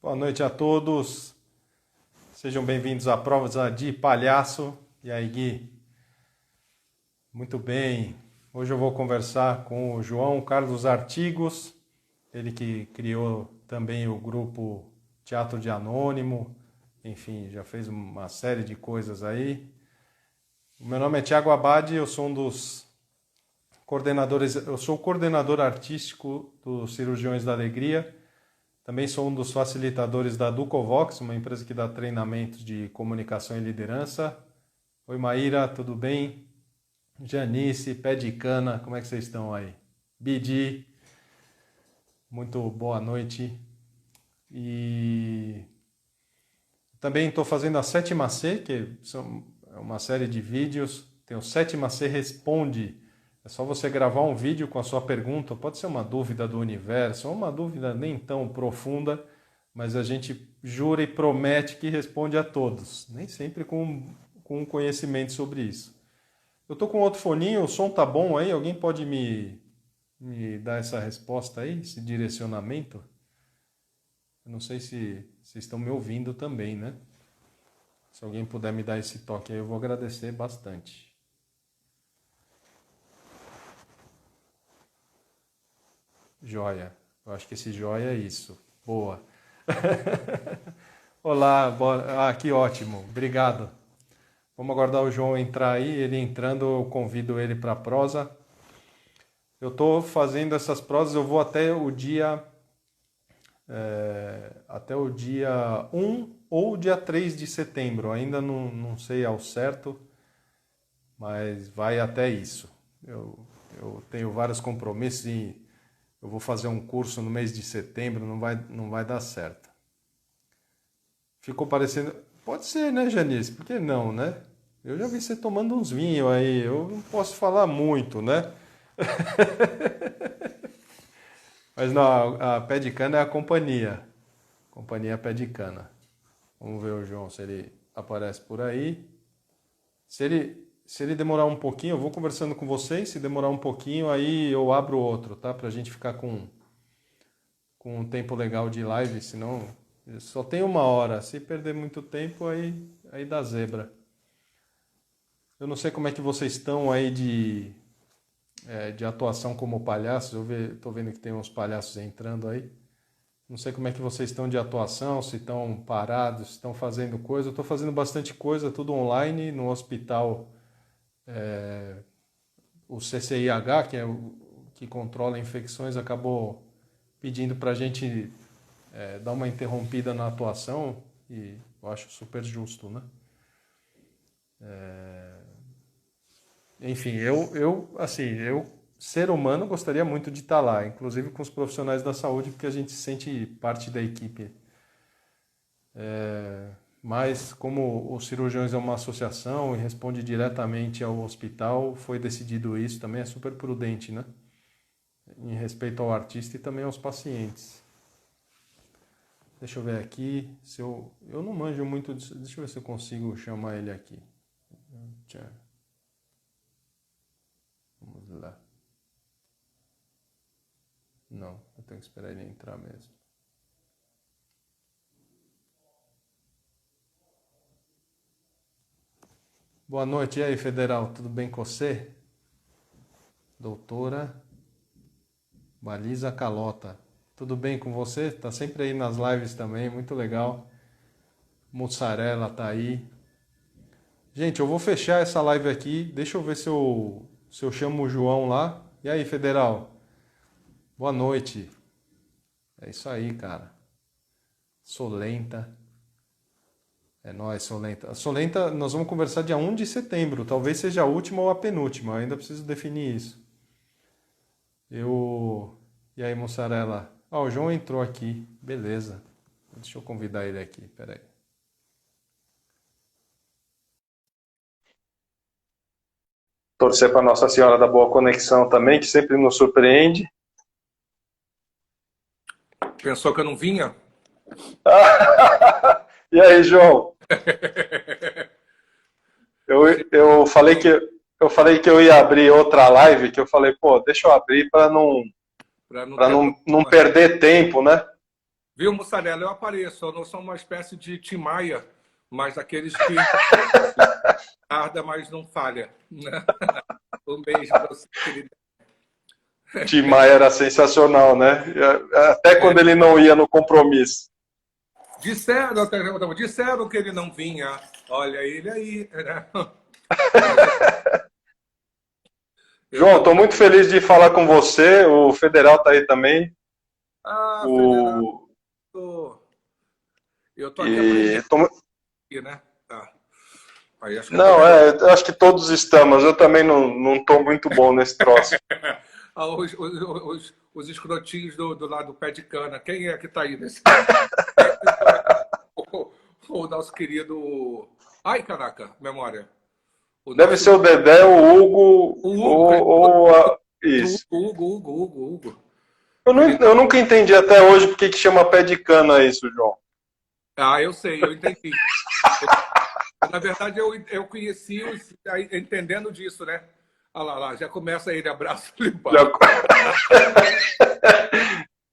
Boa noite a todos. Sejam bem-vindos à Prova de Palhaço. E aí, Gui? Muito bem. Hoje eu vou conversar com o João Carlos Artigos, ele que criou também o grupo Teatro de Anônimo, enfim, já fez uma série de coisas aí. O meu nome é Thiago Abad, eu sou um dos coordenadores, eu sou o coordenador artístico dos Cirurgiões da Alegria. Também sou um dos facilitadores da Ducovox, uma empresa que dá treinamentos de comunicação e liderança. Oi, Maíra, tudo bem? Janice, Pé de Cana, como é que vocês estão aí? Bidi, muito boa noite. E também estou fazendo a Sétima C, que é uma série de vídeos. Tem o Sétima C Responde. É só você gravar um vídeo com a sua pergunta, pode ser uma dúvida do universo, ou uma dúvida nem tão profunda, mas a gente jura e promete que responde a todos, nem sempre com conhecimento sobre isso. Eu tô com outro foninho, o som tá bom aí? Alguém pode me dar essa resposta aí, esse direcionamento? Eu não sei se vocês estão me ouvindo também, né? Se alguém puder me dar esse toque aí, eu vou agradecer bastante. Joia. Eu acho que esse joia é isso. Boa. Olá, boa. Que ótimo. Obrigado. Vamos aguardar o João entrar aí. Ele entrando, eu convido ele para a prosa. Eu estou fazendo essas prosas, eu vou até o dia 1 ou dia 3 de setembro. Ainda não sei ao certo, mas vai até isso. Eu tenho vários compromissos e eu vou fazer um curso no mês de setembro, não vai dar certo. Ficou parecendo... Pode ser, né, Janice? Por que não, né? Eu já vi você tomando uns vinhos aí, eu não posso falar muito, né? Mas não, a Pé de Cana é a companhia. Companhia Pé de Cana. Vamos ver o João se ele aparece por aí. Se ele demorar um pouquinho, eu vou conversando com vocês. Se demorar um pouquinho, aí eu abro outro, tá? Pra gente ficar com um tempo legal de live, senão só tem uma hora. Se perder muito tempo, aí dá zebra. Eu não sei como é que vocês estão aí de atuação como palhaços. Tô vendo que tem uns palhaços entrando aí. Não sei como é que vocês estão de atuação, se estão parados, se estão fazendo coisa. Eu estou fazendo bastante coisa, tudo online, no hospital. O CCIH, que é o que controla infecções, acabou pedindo para a gente dar uma interrompida na atuação, e eu acho super justo, né? Enfim, eu, ser humano, gostaria muito de estar lá, inclusive com os profissionais da saúde, porque a gente se sente parte da equipe. Mas, como os cirurgiões é uma associação e responde diretamente ao hospital, foi decidido isso, também é super prudente, né? Em respeito ao artista e também aos pacientes. Deixa eu ver aqui, se eu não manjo muito disso, deixa eu ver se eu consigo chamar ele aqui. Vamos lá. Não, eu tenho que esperar ele entrar mesmo. Boa noite, e aí, Federal, tudo bem com você? Doutora Baliza Calota, tudo bem com você? Tá sempre aí nas lives também, muito legal. Mussarela tá aí. Gente, eu vou fechar essa live aqui, deixa eu ver se eu chamo o João lá. E aí, Federal? Boa noite. É isso aí, cara. Solenta. É nóis, Solenta. A Solenta, nós vamos conversar dia 1 de setembro. Talvez seja a última ou a penúltima. Eu ainda preciso definir isso. E aí, Mussarela? O João entrou aqui. Beleza. Deixa eu convidar ele aqui. Pera aí. Torcer para Nossa Senhora da Boa Conexão também, que sempre nos surpreende. Pensou que eu não vinha? E aí, João? Eu falei que eu ia abrir outra live, que eu falei, pô, deixa eu abrir para Para não ter não perder tempo, né? Viu, Mussarela? Eu apareço. Eu não sou uma espécie de Tim Maia, mas aqueles que arda, mas não falha. Né? Um beijo para você, querido. Tim Maia era sensacional, né? Até É, quando ele não ia no compromisso. disseram que ele não vinha. Olha ele aí. Né? Mas eu João, estou tô. muito feliz de falar com você. O Federal está aí também. Ah, Federal, O... eu tô aqui E aprendendo, tô... né? Ah, aí acho que eu tô Não, melhor. eu acho que todos estamos. Eu também não estou muito bom nesse troço. Ah, os escrotinhos do lado do pé de cana. Quem é que tá aí nesse? O nosso querido. Ai, caraca, memória. O Deve nosso. ser o Dedé, o Hugo O Hugo, Isso. Hugo. Eu nunca entendi até hoje porque que chama pé de cana isso, João. Ah, eu sei, eu entendi. Na verdade, eu conheci entendendo disso, né? Olha lá, já começa ele, abraço Já, limpar.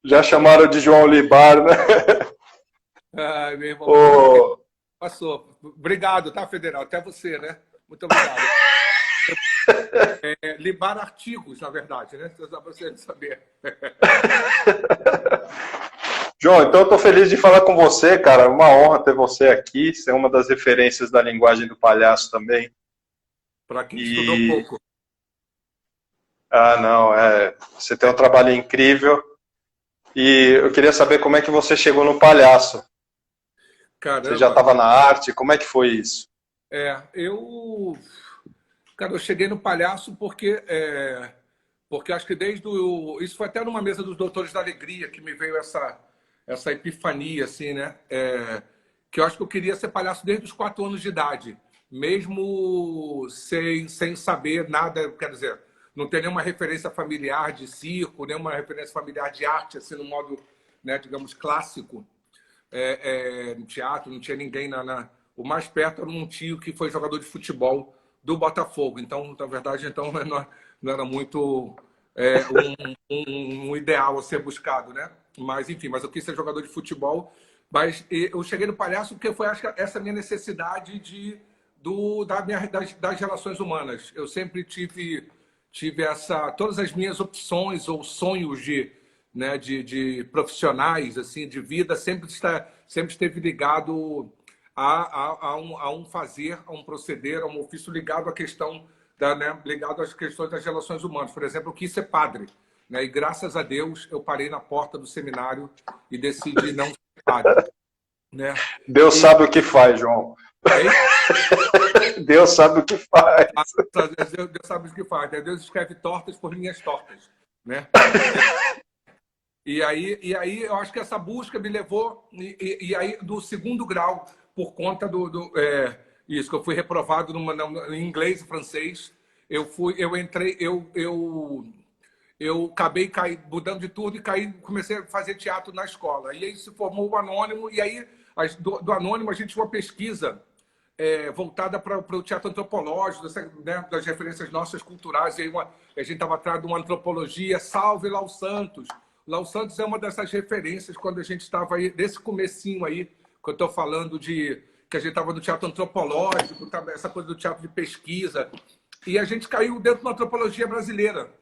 já chamaram de João Libar, né? Ai, meu irmão, mas tudo bem, Ô, passou. Obrigado, tá, Federal? Até você, né? Muito obrigado. Libar artigos, na verdade, né? Só para você saber. João, então eu estou feliz de falar com você, cara. Uma honra ter você aqui. Você é uma das referências da linguagem do palhaço também. Para quem estudou E, pouco. não, você tem um trabalho incrível. E eu queria saber como é que você chegou no palhaço. Você já Caramba. estava na arte? Como é que foi isso? Eu. Cara, eu cheguei no palhaço porque. Porque acho que desde o. Isso foi até numa mesa dos Doutores da Alegria que me veio essa epifania, assim, né? Que eu acho que eu queria ser palhaço desde os 4 anos de idade, mesmo sem saber nada, quer dizer, não ter nenhuma referência familiar de circo, nenhuma referência familiar de arte, assim, no modo, né, digamos, clássico, no teatro, não tinha ninguém O mais perto era um tio que foi jogador de futebol do Botafogo. Então, na verdade, então não era muito um ideal a ser buscado, né? Mas, enfim, mas eu quis ser jogador de futebol. Mas eu cheguei no palhaço porque foi, acho que, essa minha necessidade das relações humanas. Eu sempre tive todas as minhas opções ou sonhos né, de profissionais, assim, de vida, sempre esteve ligado a um fazer, a um proceder, a um ofício ligado à questão né, ligado às questões das relações humanas. Por exemplo, eu quis ser padre, né, e graças a Deus eu parei na porta do seminário e decidi não ser padre, né? Deus E sabe o que faz, João. aí, Deus sabe o que faz. Deus sabe o que faz, né? Deus escreve tortas por linhas tortas, né? E aí eu acho que essa busca me levou e aí do segundo grau por conta isso que eu fui reprovado em inglês e francês. Eu entrei, eu acabei mudando de tudo e comecei a fazer teatro na escola. E aí se formou o Anônimo e aí do Anônimo a gente tinha uma pesquisa voltada para o teatro antropológico, né, das referências nossas culturais. E aí a gente estava atrás de uma antropologia, salve Lau Santos. Lau Santos é uma dessas referências quando a gente estava aí, desse comecinho aí, que eu estou falando que a gente estava no teatro antropológico, essa coisa do teatro de pesquisa. E a gente caiu dentro da antropologia brasileira.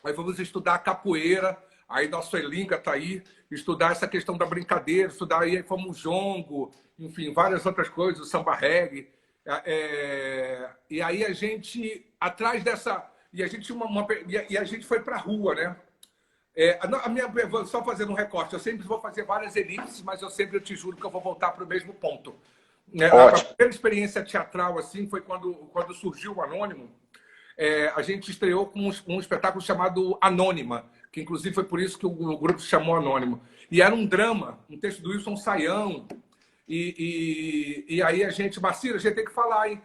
Aí vamos estudar capoeira, aí nosso Elinga está aí, estudar essa questão da brincadeira, estudar aí como jongo, enfim, várias outras coisas, o samba reggae. E aí a gente, atrás dessa... E a gente, e a gente foi para a rua, né? Só fazendo um recorte, eu sempre vou fazer várias elipses, mas eu te juro que eu vou voltar para o mesmo ponto. A Ótimo. primeira experiência teatral assim foi quando surgiu o Anônimo. A gente estreou com um espetáculo chamado Anônima, que inclusive foi por isso que o grupo se chamou Anônimo. E era um drama, um texto do Wilson Saião. E aí a gente, Marcira, a gente tem que falar, hein?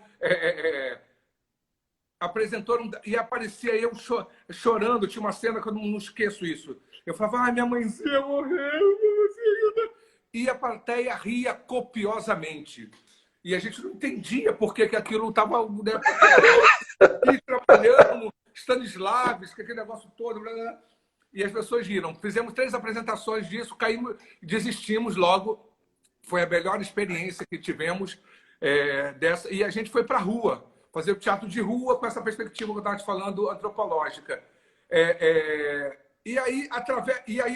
Apresentou e aparecia eu chorando. Tinha uma cena que eu não esqueço isso. Eu falava, minha mãezinha morreu. E a plateia ria copiosamente. E a gente não entendia por que aquilo estava, né, trabalhando, Stanislavski, aquele negócio todo. Blá, blá. e as pessoas riram. Fizemos 3 apresentações disso, caímos, desistimos logo. Foi a melhor experiência que tivemos dessa. E a gente foi para a rua, fazer o teatro de rua com essa perspectiva que eu estava te falando, antropológica. E aí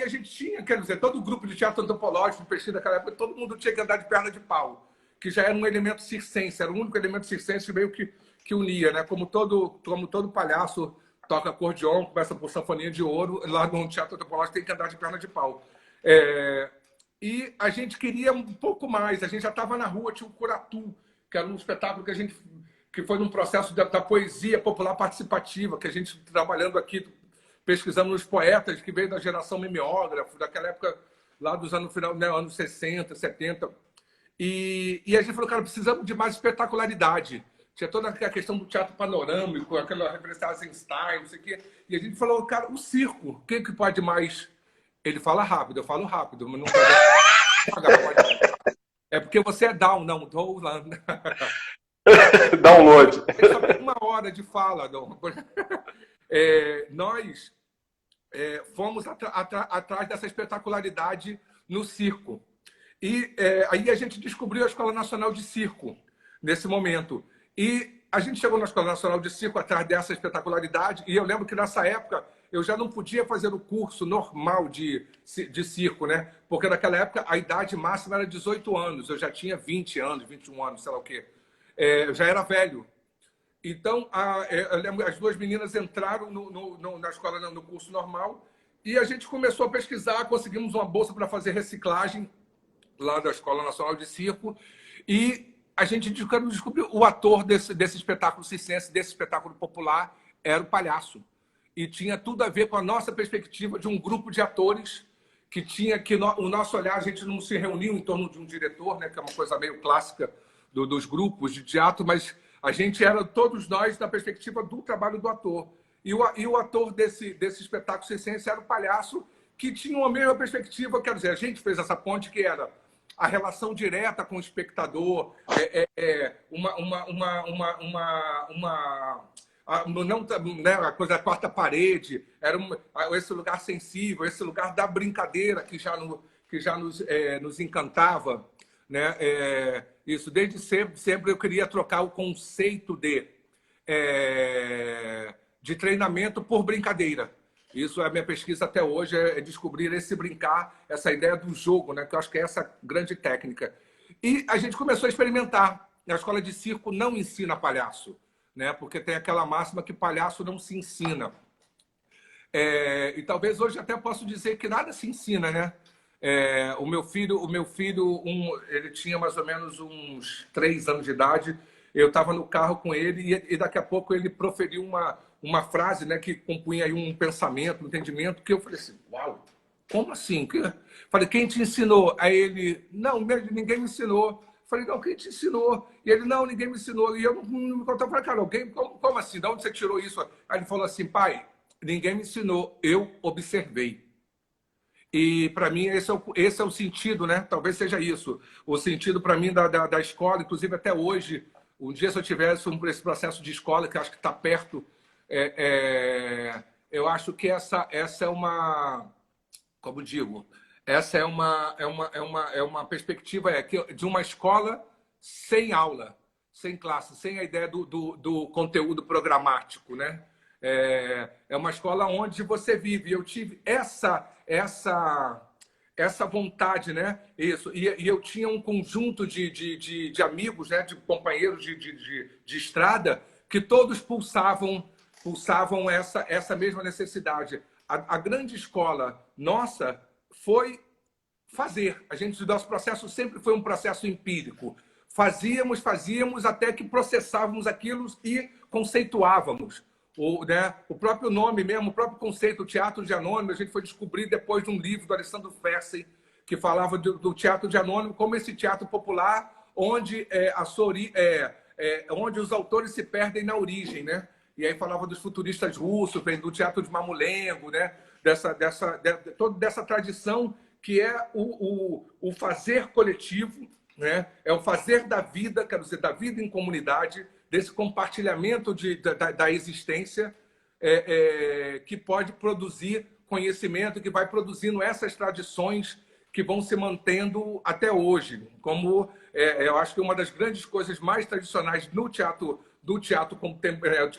a gente tinha, quer dizer, todo o grupo de teatro antropológico, de pesquisa daquela época, todo mundo tinha que andar de perna de pau, que já era um elemento circense, era o único elemento circense meio que unia, né? Como todo palhaço toca acordeon, começa por sanfoninha de ouro, lá no teatro antropológico tem que andar de perna de pau. E a gente queria um pouco mais, a gente já estava na rua, tinha o Curatu, que era um espetáculo que foi num processo da poesia popular participativa, que a gente trabalhando aqui, pesquisando nos poetas que veio da geração mimeógrafo, daquela época lá dos anos final, né, anos 60, 70. E a gente falou, cara, precisamos de mais espetacularidade. Tinha toda a questão do teatro panorâmico, aquela referência a Eisenstein, não sei o quê. E a gente falou, cara, o circo, o que pode mais? Ele fala rápido, eu falo rápido, mas não pode. É porque você é down, não, download. Download. Ele só tem 1 hora de fala. Nós fomos atrás dessa espetacularidade no circo. E aí a gente descobriu a Escola Nacional de Circo, nesse momento. E a gente chegou na Escola Nacional de Circo atrás dessa espetacularidade, e eu lembro que nessa época eu já não podia fazer o curso normal de circo, né? Porque naquela época a idade máxima era 18 anos, eu já tinha 20 anos, 21 anos, sei lá o quê. Eu já era velho. Então, eu lembro, as 2 meninas entraram na escola, no curso normal, e a gente começou a pesquisar, conseguimos uma bolsa para fazer reciclagem lá da Escola Nacional de Circo, e a gente descobriu o ator desse espetáculo circense, desse espetáculo popular, era o palhaço. E tinha tudo a ver com a nossa perspectiva de um grupo de atores o nosso olhar, a gente não se reuniu em torno de um diretor, né, que é uma coisa meio clássica dos grupos de teatro, mas a gente era todos nós na perspectiva do trabalho do ator. E o ator desse espetáculo circense era o palhaço, que tinha uma mesma perspectiva, quer dizer, a gente fez essa ponte que era a relação direta com o espectador, a coisa da quarta parede, era esse lugar sensível, esse lugar da brincadeira que já nos encantava, né? Isso, desde sempre eu queria trocar o conceito de treinamento por brincadeira. Isso é a minha pesquisa até hoje, é descobrir esse brincar, essa ideia do jogo, né? Que eu acho que é essa grande técnica. E a gente começou a experimentar. A escola de circo não ensina palhaço, né? Porque tem aquela máxima que palhaço não se ensina. E talvez hoje até posso dizer que nada se ensina, né? O meu filho, ele tinha mais ou menos uns 3 anos de idade. Eu estava no carro com ele e daqui a pouco ele proferiu uma frase, né, que compunha aí um pensamento, um entendimento, que eu falei assim, uau, como assim? Falei, quem te ensinou? Aí ele, não, ninguém me ensinou. Falei, não, quem te ensinou? E ele, não, ninguém me ensinou. E eu não me contava, falei, cara, como assim? De onde você tirou isso? Aí ele falou assim, pai, ninguém me ensinou, eu observei. E para mim esse é o sentido, né? Talvez seja isso. O sentido para mim da escola, inclusive até hoje, um dia se eu tivesse esse processo de escola, que acho que está perto, eu acho que essa é uma, como digo, essa é uma perspectiva de uma escola sem aula, sem classe, sem a ideia do conteúdo programático, né? É uma escola onde você vive. Eu tive essa vontade, né? Isso. E eu tinha um conjunto de amigos, né? De companheiros de estrada, que todos pulsavam essa mesma necessidade. A grande escola nossa foi fazer. Nosso processo sempre foi um processo empírico. Fazíamos até que processávamos aquilo e conceituávamos. O próprio nome mesmo, o próprio conceito, o teatro de anônimo, a gente foi descobrir depois de um livro do Alessandro Fersen, que falava do teatro de anônimo como esse teatro popular onde, onde os autores se perdem na origem, né? E aí falava dos futuristas russos, do teatro de Mamulengo, né? Toda dessa tradição que é o fazer coletivo, né? É o fazer da vida, quer dizer, da vida em comunidade, desse compartilhamento da existência, que pode produzir conhecimento, que vai produzindo essas tradições que vão se mantendo até hoje. Como eu acho que uma das grandes coisas mais tradicionais no teatro, do teatro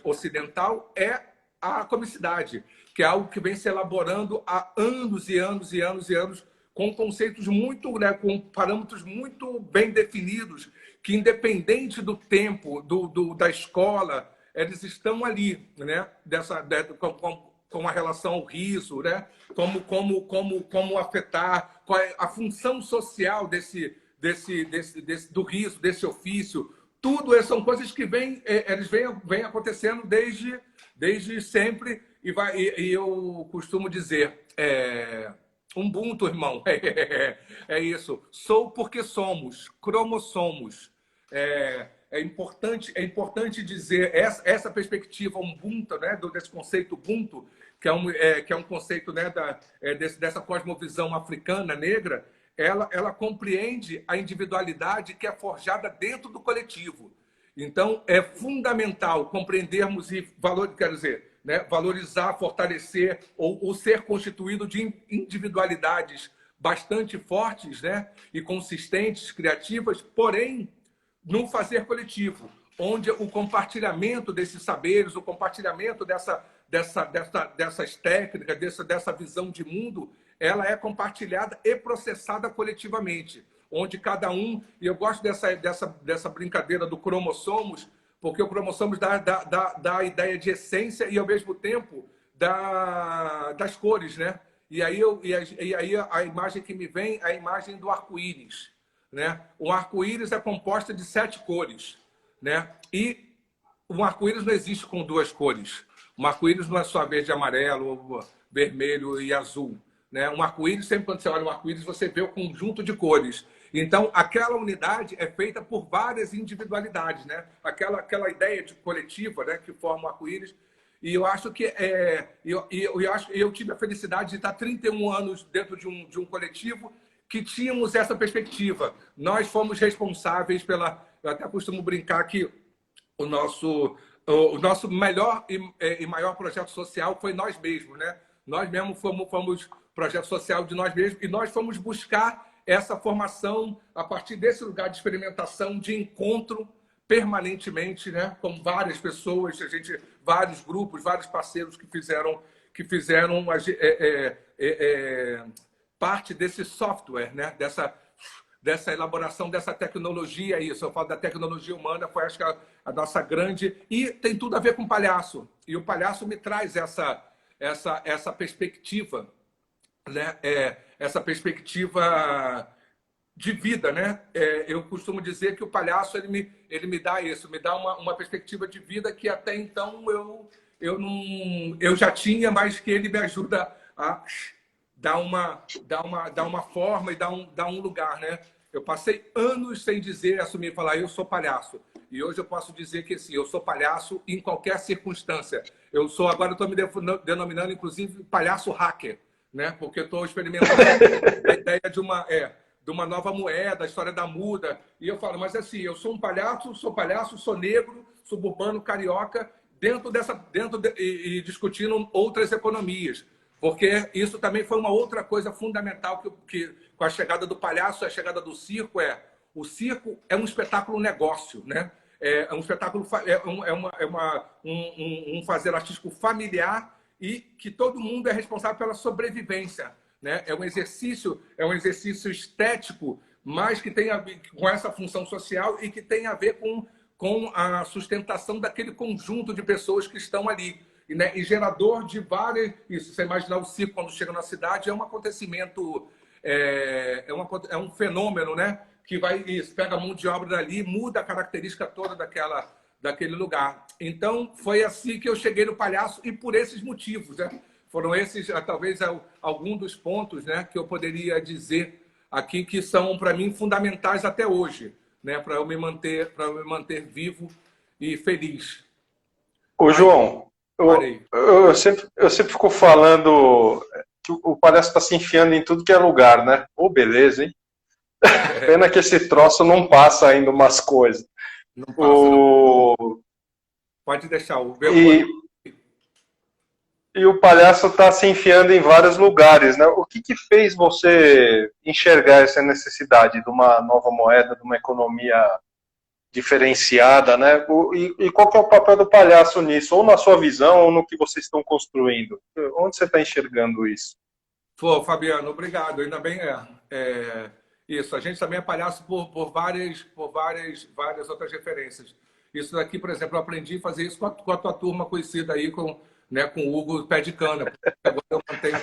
ocidental é a comicidade, que é algo que vem se elaborando há anos e anos e anos e anos, com conceitos muito, né, com parâmetros muito bem definidos, que independente do tempo, da escola, eles estão ali, né, com a relação ao riso, né, como afetar, qual é a função social do riso, desse ofício. Tudo isso são coisas que eles vêm acontecendo desde sempre, e eu costumo dizer, Ubuntu, irmão, é isso. Sou porque somos, cromossomos. É importante dizer essa perspectiva Ubuntu, né, desse conceito Ubuntu, que é um conceito, né, dessa cosmovisão africana, negra. Ela compreende a individualidade que é forjada dentro do coletivo. Então, é fundamental compreendermos e valorizar, fortalecer ou ser constituído de individualidades bastante fortes, né, e consistentes, criativas, porém, num fazer coletivo, onde o compartilhamento desses saberes, o compartilhamento dessas técnicas, dessa visão de mundo, ela é compartilhada e processada coletivamente, onde cada um... E eu gosto dessa brincadeira do cromossomos, porque o cromossomos dá a ideia de essência e, ao mesmo tempo, das cores, né? E aí a imagem que me vem é a imagem do arco-íris, né? O arco-íris é composto de 7 cores, né? E um arco-íris não existe com 2 cores. Um arco-íris não é só verde e amarelo, vermelho e azul, né? Um arco-íris, sempre quando você olha um arco-íris, você vê o conjunto de cores. Então, aquela unidade é feita por várias individualidades, né? Aquela ideia de coletiva, né, que forma o arco-íris. E eu acho que eu tive a felicidade de estar 31 anos dentro de um coletivo que tínhamos essa perspectiva. Nós fomos responsáveis eu até costumo brincar que o nosso melhor e maior projeto social foi nós mesmos, né? Nós mesmos fomos projeto social de nós mesmos, e nós fomos buscar essa formação a partir desse lugar de experimentação, de encontro permanentemente, né? Com várias pessoas, vários grupos, vários parceiros que fizeram parte desse software, né? Dessa elaboração dessa tecnologia. Isso, eu falo da tecnologia humana, foi, acho que, a nossa grande... E tem tudo a ver com o palhaço. E o palhaço me traz essa perspectiva, né? Essa perspectiva de vida, né? Eu costumo dizer que o palhaço ele me dá isso, me dá uma perspectiva de vida que até então eu já tinha, mas que ele me ajuda a dar uma forma e dar um lugar, né? Eu passei anos sem assumir e falar eu sou palhaço. E hoje eu posso dizer que sim, eu sou palhaço em qualquer circunstância. Agora eu estou me denominando, inclusive, palhaço hacker, né? Porque eu estou experimentando a ideia de uma nova moeda, a história da muda. E eu falo, mas assim, eu sou um palhaço, sou negro, suburbano, carioca, e discutindo outras economias. Porque isso também foi uma outra coisa fundamental que com a chegada do palhaço, a chegada do circo, o circo é um espetáculo negócio, né? É um espetáculo, um fazer artístico familiar e que todo mundo é responsável pela sobrevivência, né? É um exercício estético, mas que tem a ver com essa função social e que tem a ver com a sustentação daquele conjunto de pessoas que estão ali. Né? E gerador de várias... Isso, você imaginar o circo quando chega na cidade, é um acontecimento, é um fenômeno, né? Que pega a mão de obra dali, muda a característica toda daquele lugar. Então, foi assim que eu cheguei no palhaço e por esses motivos, né? Foram esses, talvez, alguns dos pontos, né, que eu poderia dizer aqui que são, para mim, fundamentais até hoje, né, para eu me manter vivo e feliz. Ô, João, eu sempre fico falando que o palhaço está se enfiando em tudo que é lugar, né? Ô, beleza, hein? Pena que esse troço não passa ainda umas coisas. Não passa, não. Pode deixar o meu. E o palhaço está se enfiando em vários lugares, né? O que fez você enxergar essa necessidade de uma nova moeda, de uma economia diferenciada, né? E qual que é o papel do palhaço nisso? Ou na sua visão, ou no que vocês estão construindo? Onde você está enxergando isso? Pô, Fabiano, obrigado. Ainda bem isso. A gente também é palhaço por várias outras referências. Isso daqui, por exemplo, eu aprendi a fazer isso com a tua turma conhecida aí, com o Hugo Pé de Cana. Agora eu mantenho.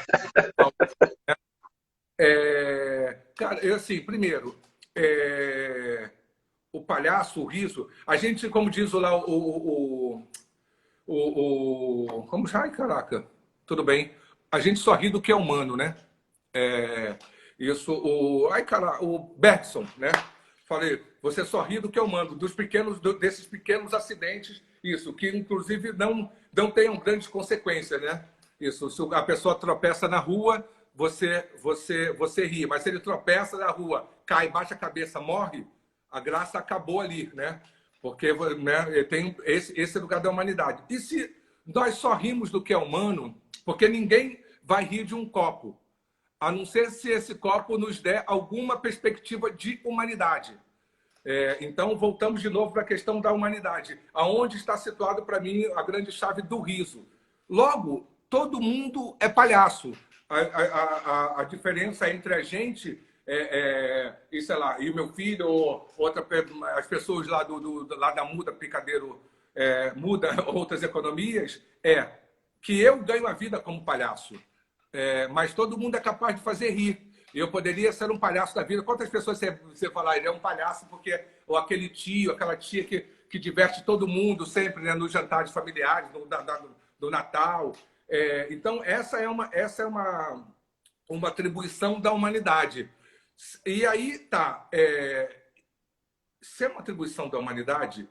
Cara, eu assim, primeiro, o palhaço, o riso, a gente, como diz lá como ai, caraca, tudo bem. A gente só ri do que é humano, né? O Bergson, né? Falei, você só ri do que é humano, desses pequenos acidentes, isso, que inclusive não tenham grandes consequências, né? Isso, se a pessoa tropeça na rua, você ri, mas se ele tropeça na rua, cai, baixa a cabeça, morre, a graça acabou ali, né? Porque, né, tem esse lugar da humanidade. E se nós só rimos do que é humano, porque ninguém vai rir de um copo, a não ser se esse copo nos der alguma perspectiva de humanidade. Então, voltamos de novo para a questão da humanidade. Aonde está situado, para mim, a grande chave do riso? Logo, todo mundo é palhaço. A diferença entre a gente e, sei lá, e o meu filho, ou as pessoas lá, lá da Muda, Picadeiro, Muda, outras economias, que eu ganho a vida como palhaço. Mas todo mundo é capaz de fazer rir. Eu poderia ser um palhaço da vida. Quantas pessoas você falar, ele é um palhaço porque ou aquele tio, aquela tia que diverte todo mundo sempre, né, nos jantares familiares, do Natal. Então, essa é uma atribuição da humanidade. E aí tá. Se é uma atribuição da humanidade,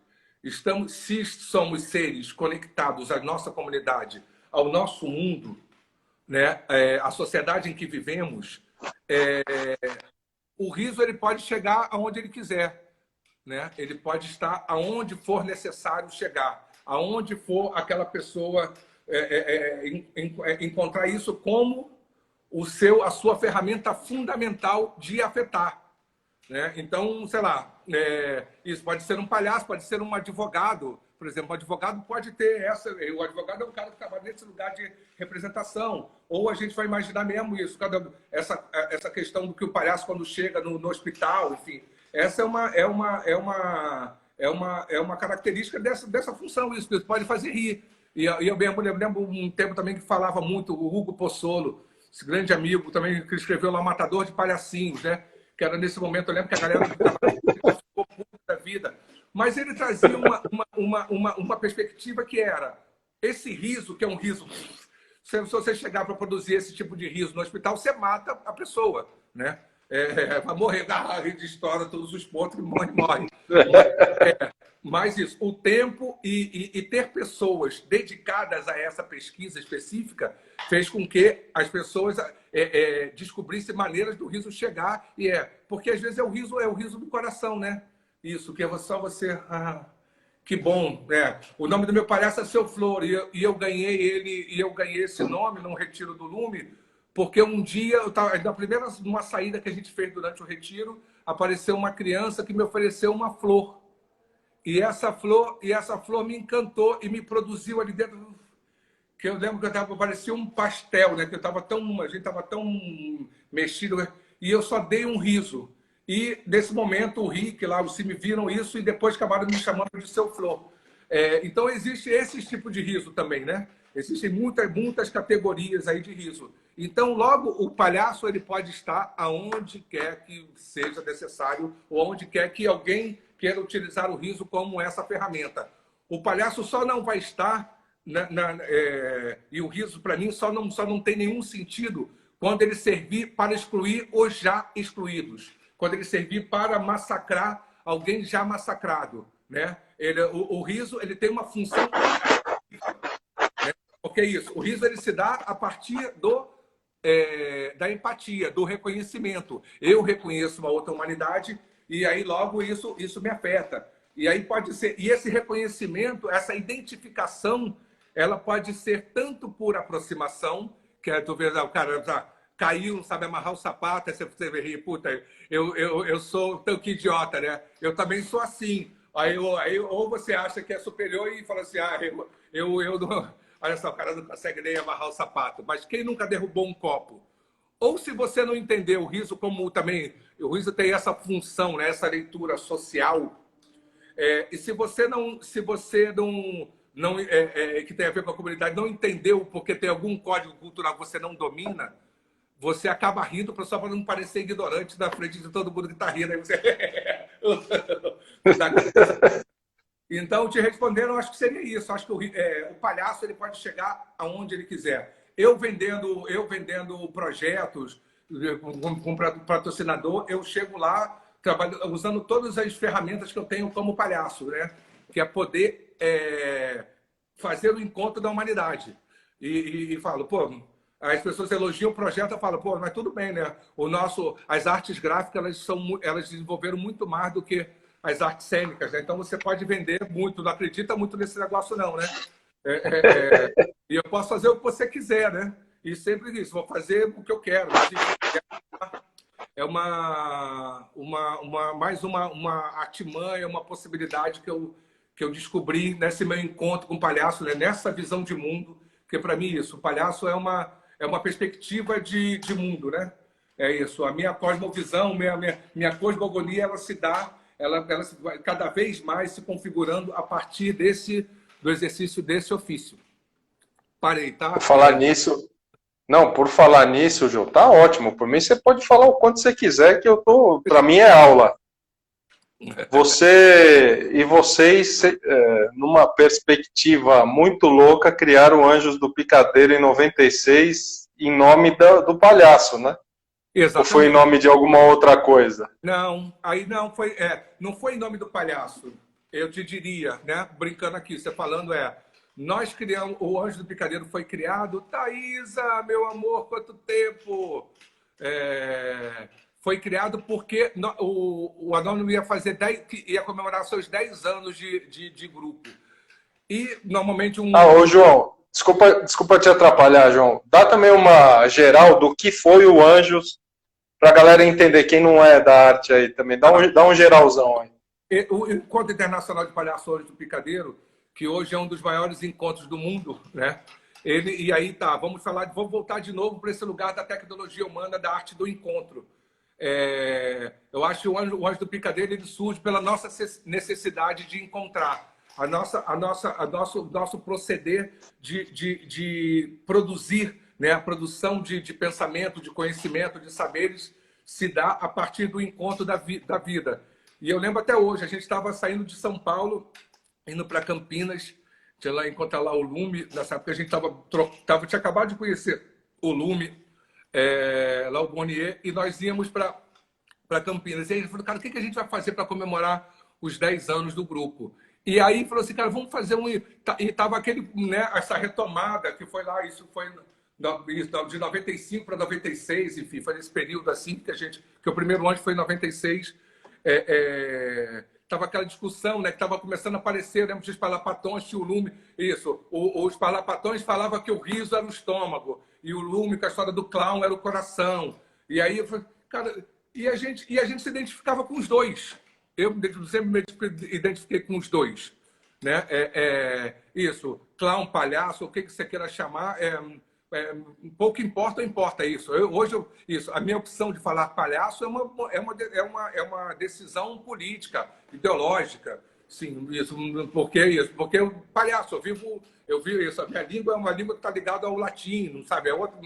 se somos seres conectados à nossa comunidade, ao nosso mundo, né, a sociedade em que vivemos, o riso ele pode chegar aonde ele quiser, né? Ele pode estar aonde for necessário chegar, aonde for aquela pessoa encontrar isso como a sua ferramenta fundamental de afetar, né? Então, sei lá, isso pode ser um palhaço, pode ser um advogado. Por exemplo, o advogado pode ter o advogado é um cara que trabalha nesse lugar de representação. Ou a gente vai imaginar mesmo isso, essa questão do que o palhaço, quando chega no hospital, enfim. Essa é uma característica dessa função, isso pode fazer rir. E eu lembro um tempo também que falava muito, o Hugo Pozzolo, esse grande amigo também, que escreveu lá Matador de Palhacinhos, né? Que era nesse momento, eu lembro que a galera ficou puta da vida. Mas ele trazia uma perspectiva que era esse riso, que é um riso. Se você chegar para produzir esse tipo de riso no hospital, você mata a pessoa, né? Vai morrer, estoura todos os pontos e morre. Mas isso, o tempo e ter pessoas dedicadas a essa pesquisa específica fez com que as pessoas descobrissem maneiras do riso chegar. Porque às vezes é o riso do coração, né? Isso, que é só você... que bom, né? O nome do meu palhaço é Seu Flor, e eu ganhei esse nome no Retiro do Lume, porque um dia, na primeira uma saída que a gente fez durante o retiro, apareceu uma criança que me ofereceu uma flor. E essa flor me encantou e me produziu ali dentro, que eu lembro que parecia um pastel, né? Que a gente estava tão mexido, e eu só dei um riso. E, nesse momento, o Rick, lá, os me viram isso e depois acabaram me chamando de Seu Flor. Então, existe esse tipo de riso também, né? Existem muitas categorias aí de riso. Então, logo, o palhaço ele pode estar aonde quer que seja necessário ou onde quer que alguém queira utilizar o riso como essa ferramenta. O palhaço só não vai estar... e o riso, para mim, só não tem nenhum sentido quando ele servir para excluir os já excluídos. Quando ele servir para massacrar alguém já massacrado, né? O riso ele tem uma função, né? Porque isso, o riso ele se dá a partir da empatia, do reconhecimento. Eu reconheço uma outra humanidade e aí logo isso me afeta. E aí pode ser, e esse reconhecimento, essa identificação ela pode ser tanto por aproximação, que é tu vê o cara caiu, não sabe amarrar o sapato, aí você ri, puta, eu sou tão que idiota, né? Eu também sou assim. Aí ou você acha que é superior e fala assim, eu não... Olha só, o cara não consegue nem amarrar o sapato. Mas quem nunca derrubou um copo? Ou se você não entender o riso como também... O riso tem essa função, né? Essa leitura social. E se você não... que tem a ver com a comunidade, não entendeu porque tem algum código cultural que você não domina, você acaba rindo só para não parecer ignorante na frente de todo mundo que está rindo. Aí você... Então, te respondendo, eu acho que seria isso. Eu acho que o palhaço ele pode chegar aonde ele quiser. Eu vendendo projetos com patrocinador, eu chego lá usando todas as ferramentas que eu tenho como palhaço, né? Que é poder fazer o encontro da humanidade. E falo, pô, as pessoas elogiam o projeto, eu falo, pô, mas tudo bem, né? As artes gráficas, elas desenvolveram muito mais do que as artes cênicas, né? Então você pode vender muito, não acredita muito nesse negócio não, né? E eu posso fazer o que você quiser, né? E sempre isso, vou fazer o que eu quero. É mais uma artimanha, uma possibilidade que eu descobri nesse meu encontro com o palhaço, né? Nessa visão de mundo, que para mim isso, o palhaço é uma perspectiva de mundo, né? É isso, a minha cosmovisão, minha cosmogonia, ela se dá, ela vai cada vez mais se configurando a partir do exercício desse ofício. Parei, tá? Por falar nisso, não, por falar nisso, João, tá ótimo. Por mim, você pode falar o quanto você quiser, que para mim é aula. Vocês, numa perspectiva muito louca, criaram Anjos do Picadeiro em 96 em nome do palhaço, né? Exatamente. Ou foi em nome de alguma outra coisa? Não, aí não foi em nome do palhaço. Eu te diria, né? Brincando aqui, você falando nós criamos, o Anjo do Picadeiro foi criado, Thaisa, meu amor, quanto tempo! Foi criado porque o Anônimo ia comemorar seus 10 anos de grupo. E normalmente ô João, desculpa te atrapalhar, João. Dá também uma geral do que foi o Anjos, para a galera entender, quem não é da arte aí também. Dá um geralzão aí. O Encontro Internacional de Palhaços do Picadeiro, que hoje é um dos maiores encontros do mundo, né? E aí vamos voltar de novo para esse lugar da tecnologia humana, da arte do encontro. Eu acho que o Anjo do Picadeiro ele surge pela nossa necessidade de encontrar nosso proceder de produzir, né? A produção de pensamento, de conhecimento, de saberes se dá a partir do encontro da vida. E eu lembro até hoje, a gente estava saindo de São Paulo, indo para Campinas, tinha lá encontrar lá o Lume, nessa época a gente tinha acabado de conhecer o Lume, lá o Bonnier, e nós íamos para Campinas. E aí ele falou, cara, o que a gente vai fazer para comemorar os 10 anos do grupo? E aí falou assim, cara, vamos fazer um... E tava né, essa retomada que foi lá, isso foi de 95 para 96, enfim, foi nesse período assim que o primeiro ano foi em 96. Tava aquela discussão, né, que estava começando a aparecer, lembra dos Palapatões, tinha o Lume, isso, os Palapatões falavam que o riso era o estômago, e o Lume, com a história do clown, era o coração. E aí, eu falei, cara, e a gente se identificava com os dois. Eu sempre me identifiquei com os dois, né? Isso, clown, palhaço, o que você queira chamar, pouco importa isso. A minha opção de falar palhaço é uma decisão política, ideológica. Sim, isso. Por que isso? Porque o palhaço, eu vivo isso. A minha língua é uma língua que está ligada ao latim, não sabe? É outro.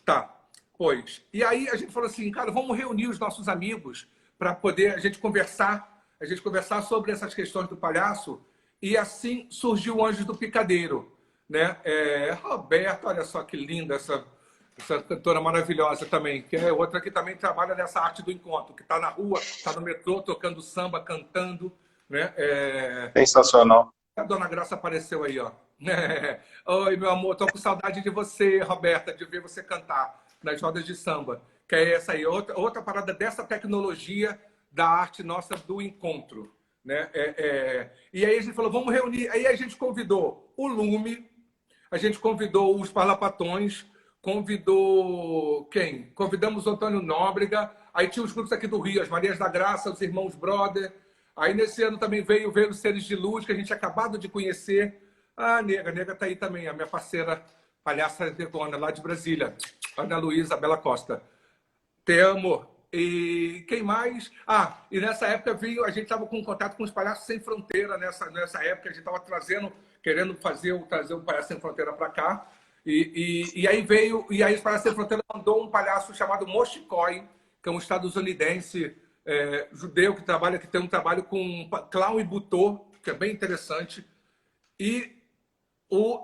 Tá. Pois. E aí a gente falou assim, cara, vamos reunir os nossos amigos para poder a gente conversar sobre essas questões do palhaço. E assim surgiu o Anjos do Picadeiro, né? Roberta, olha só que linda essa cantora maravilhosa também, que é outra que também trabalha nessa arte do encontro, que está na rua, está no metrô, tocando samba, cantando, né? Sensacional. A Dona Graça apareceu aí, ó. Oi, meu amor, tô com saudade de você, Roberta, de ver você cantar nas rodas de samba. Que é essa aí, outra parada dessa tecnologia da arte nossa do encontro, né? E aí a gente falou, vamos reunir. Aí a gente convidou o Lume, a gente convidou os Parlapatões, convidou quem? Convidamos o Antônio Nóbrega, aí tinha os grupos aqui do Rio, as Marias da Graça, os Irmãos Brother. Aí nesse ano também veio os Seres de Luz, que a gente tinha acabado de conhecer. Ah, Nega tá aí também, a minha parceira palhaça negona, lá de Brasília. Ana Luísa Bela Costa. Te amo. E quem mais? Ah, e nessa época a gente estava com contato com os Palhaços Sem Fronteira, nessa época a gente estava querendo trazer o Palhaço Sem Fronteira para cá. E aí os Palhaços Sem Fronteira mandou um palhaço chamado Moshikoi, que é um estadunidense judeu que tem um trabalho com clown e butô, que é bem interessante. E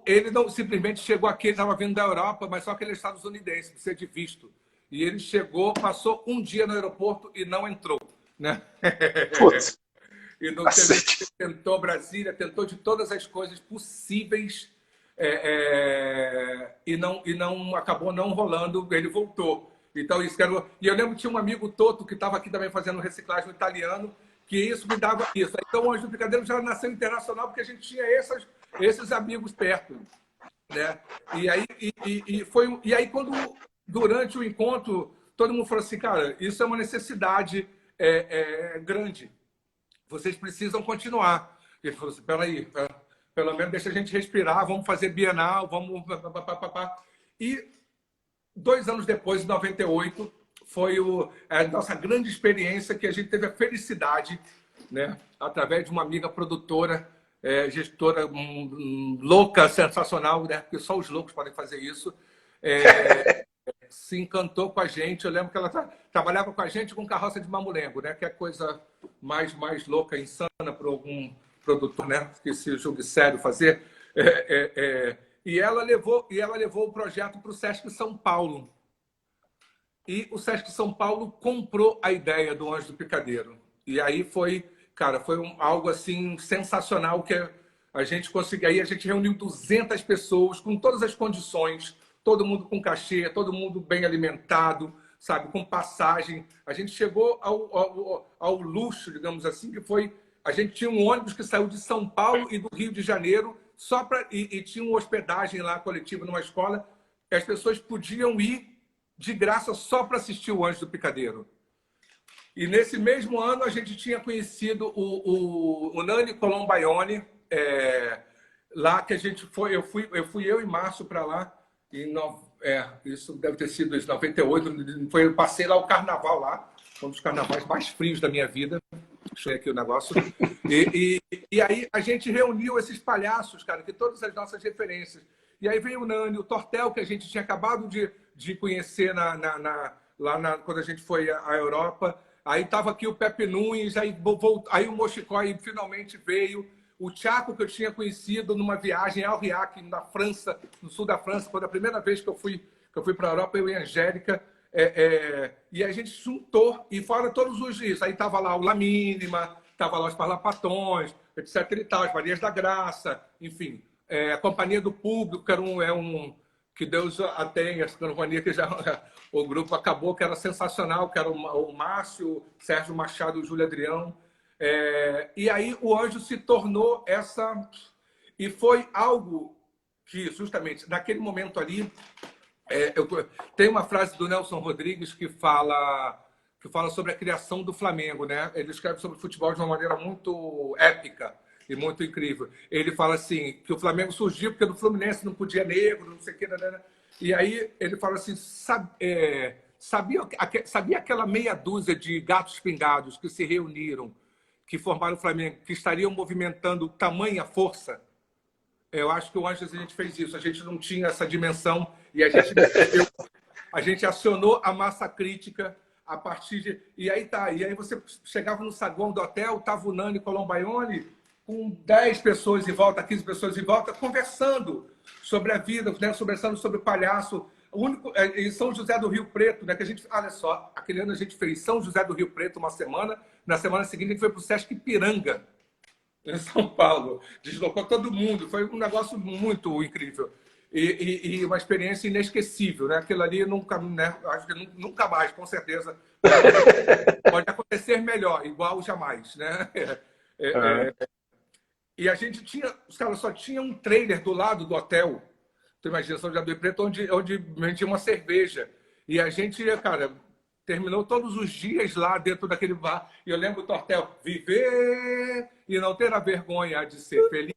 ele não simplesmente chegou aqui, ele estava vindo da Europa, mas só que ele é estadunidense, precisa de visto. E ele chegou, passou um dia no aeroporto e não entrou, né? Putz. E tentou Brasília, tentou de todas as coisas possíveis e não acabou não rolando. Ele voltou. Então isso e eu lembro que tinha um amigo Toto que estava aqui também fazendo reciclagem italiano, que isso me dava isso. Então o Anjo do Picadeiro já nasceu internacional porque a gente tinha esses amigos perto, né? E aí quando durante o encontro, todo mundo falou assim, cara, isso é uma necessidade grande. Vocês precisam continuar. Ele falou assim, peraí, pelo menos deixa a gente respirar, vamos fazer Bienal, vamos... E 2 anos depois, em 98, foi a nossa grande experiência que a gente teve a felicidade, né, através de uma amiga produtora, gestora louca, sensacional, né, porque só os loucos podem fazer isso, se encantou com a gente. Eu lembro que ela trabalhava com a gente com carroça de mamulengo, né? Que é a coisa mais louca, insana para algum produtor, né? Que se julgue sério fazer. E ela levou o projeto para o Sesc São Paulo. E o Sesc São Paulo comprou a ideia do Anjo do Picadeiro. E aí foi algo assim sensacional que a gente conseguiu. Aí a gente reuniu 200 pessoas com todas as condições, todo mundo com cachê, todo mundo bem alimentado, sabe, com passagem. A gente chegou ao luxo, digamos assim, que foi... A gente tinha um ônibus que saiu de São Paulo e do Rio de Janeiro e tinha uma hospedagem lá coletiva numa escola. E as pessoas podiam ir de graça só para assistir o Anjo do Picadeiro. E nesse mesmo ano a gente tinha conhecido o Nani Colombaione, lá que a gente foi... Eu fui eu e Márcio para lá. Isso deve ter sido em 98. Eu passei lá o carnaval lá, um dos carnavais mais frios da minha vida. Deixa eu ver aqui o negócio. E aí a gente reuniu esses palhaços, cara, que todas as nossas referências. E aí veio o Nani, o Tortel, que a gente tinha acabado de conhecer quando a gente foi à Europa. Aí estava aqui o Pepe Nunes, aí o Moshikoi finalmente veio. O Tchaco, que eu tinha conhecido numa viagem ao Riac, na França, no sul da França, foi a primeira vez que eu fui para a Europa, eu e a Angélica. E a gente juntou, e fora todos os dias. Aí estava lá o La Mínima, estava lá os Parlapatões, etc. e tal, as Marias da Graça, enfim. A Companhia do Público, que que Deus a tenha, essa companhia que já o grupo acabou, que era sensacional, que era o Márcio, Sérgio Machado e o Júlio Adrião. E aí o Anjo se tornou essa... E foi algo que, justamente, naquele momento ali... Tem uma frase do Nelson Rodrigues que fala sobre a criação do Flamengo, né? Ele escreve sobre futebol de uma maneira muito épica e muito incrível. Ele fala assim, que o Flamengo surgiu porque no Fluminense não podia negro, não sei o que, né? E aí ele fala assim, sabia aquela meia dúzia de gatos pingados que se reuniram, que formaram o Flamengo, que estariam movimentando tamanha força? Eu acho que o Anjos a gente fez isso. A gente não tinha essa dimensão e a gente acionou a massa crítica a partir de... E aí você chegava no saguão do hotel, tava o Nani Colombaione com 10 pessoas em volta, 15 pessoas em volta, conversando sobre a vida, né? Conversando sobre o palhaço. Em São José do Rio Preto, né? Que a gente... Olha só, aquele ano a gente fez São José do Rio Preto uma semana, na semana seguinte a gente foi para o Sesc Ipiranga, em São Paulo. Deslocou todo mundo. Foi um negócio muito incrível. E uma experiência inesquecível, né? Aquilo ali nunca, né? Acho que nunca mais, com certeza. Pode acontecer melhor, igual jamais, né? E a gente tinha... Os caras só tinham um trailer do lado do hotel. tu imagina, São José do Rio Preto, onde vendia uma cerveja. E a gente, cara, terminou todos os dias lá dentro daquele bar. E eu lembro do Tortel, viver e não ter a vergonha de ser feliz.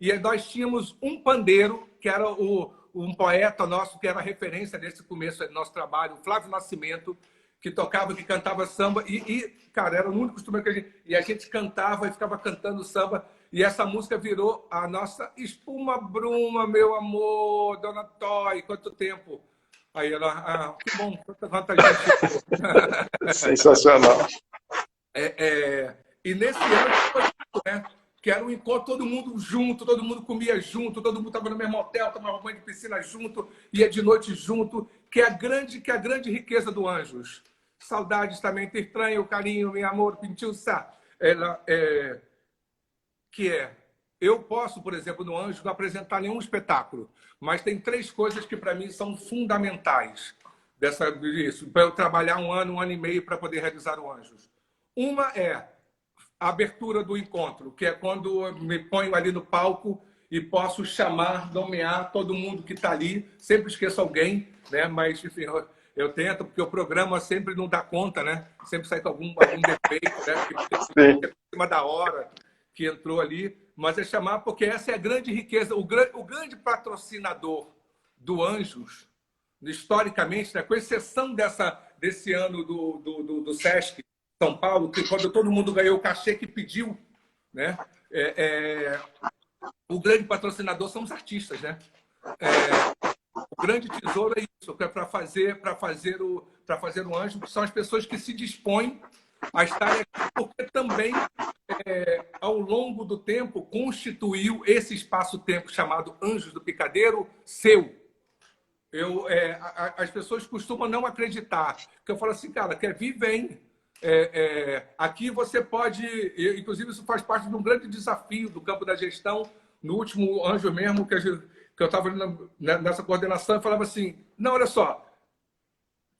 E nós tínhamos um pandeiro, que era um poeta nosso, que era referência nesse começo do nosso trabalho, o Flávio Nascimento, que tocava, que cantava samba. Cara, era o único instrumento que a gente cantava e ficava cantando samba. E essa música virou a nossa Espuma Bruma, meu amor, Dona Toy, quanto tempo. Aí ela, que bom, quanta gente. Sensacional. E nesse ano foi isso, né? Que era um encontro, todo mundo junto, todo mundo comia junto, todo mundo estava no mesmo hotel, tomava banho de piscina junto, ia de noite junto, que é a grande riqueza do Anjos. Saudades também, ter estranho, carinho, meu amor, pintilça. Eu posso, por exemplo, no Anjos, não apresentar nenhum espetáculo, mas tem 3 coisas que para mim são fundamentais disso, para eu trabalhar um ano e meio para poder realizar o Anjos. Uma é a abertura do encontro, que é quando eu me ponho ali no palco e posso chamar, nomear todo mundo que está ali. Sempre esqueço alguém, né? Mas, enfim, eu tento, porque o programa sempre não dá conta, né? Sempre sai com algum defeito, né? Que em cima da hora que entrou ali. Mas é chamar, porque essa é a grande riqueza, o grande patrocinador do Anjos, historicamente, né? Com exceção desse ano do Sesc São Paulo, que quando todo mundo ganhou o cachê que pediu, né? O grande patrocinador são os artistas, né? O grande tesouro é isso, que é para fazer o Anjo, que são as pessoas que se dispõem a estarem aqui, porque também, ao longo do tempo, constituiu esse espaço-tempo chamado Anjos do Picadeiro seu. As pessoas costumam não acreditar. Porque eu falo assim, cara, quer vir, vem. Aqui você pode... Inclusive, isso faz parte de um grande desafio do campo da gestão. No último Anjo mesmo, que eu estava nessa coordenação, eu falava assim, não, olha só,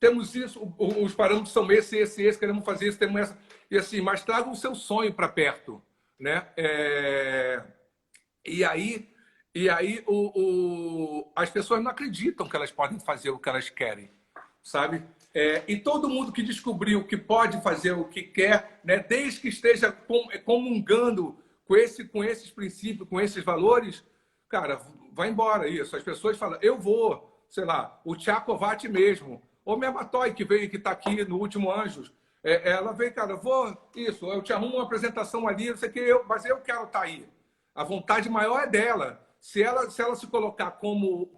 temos isso, os parâmetros são esse, queremos fazer isso, temos essa... E assim, mas traga o seu sonho para perto, né? E aí as pessoas não acreditam que elas podem fazer o que elas querem, sabe? E todo mundo que descobriu que pode fazer o que quer, né, desde que esteja comungando com esses princípios, com esses valores, cara, vai embora isso. As pessoas falam, eu vou, sei lá, o Tchacovati mesmo, ou mesmo a Toy que veio, que está aqui no último Anjos, ela veio, cara, eu te arrumo uma apresentação ali, não sei o que, mas eu quero estar aí. A vontade maior é dela. Se ela se colocar como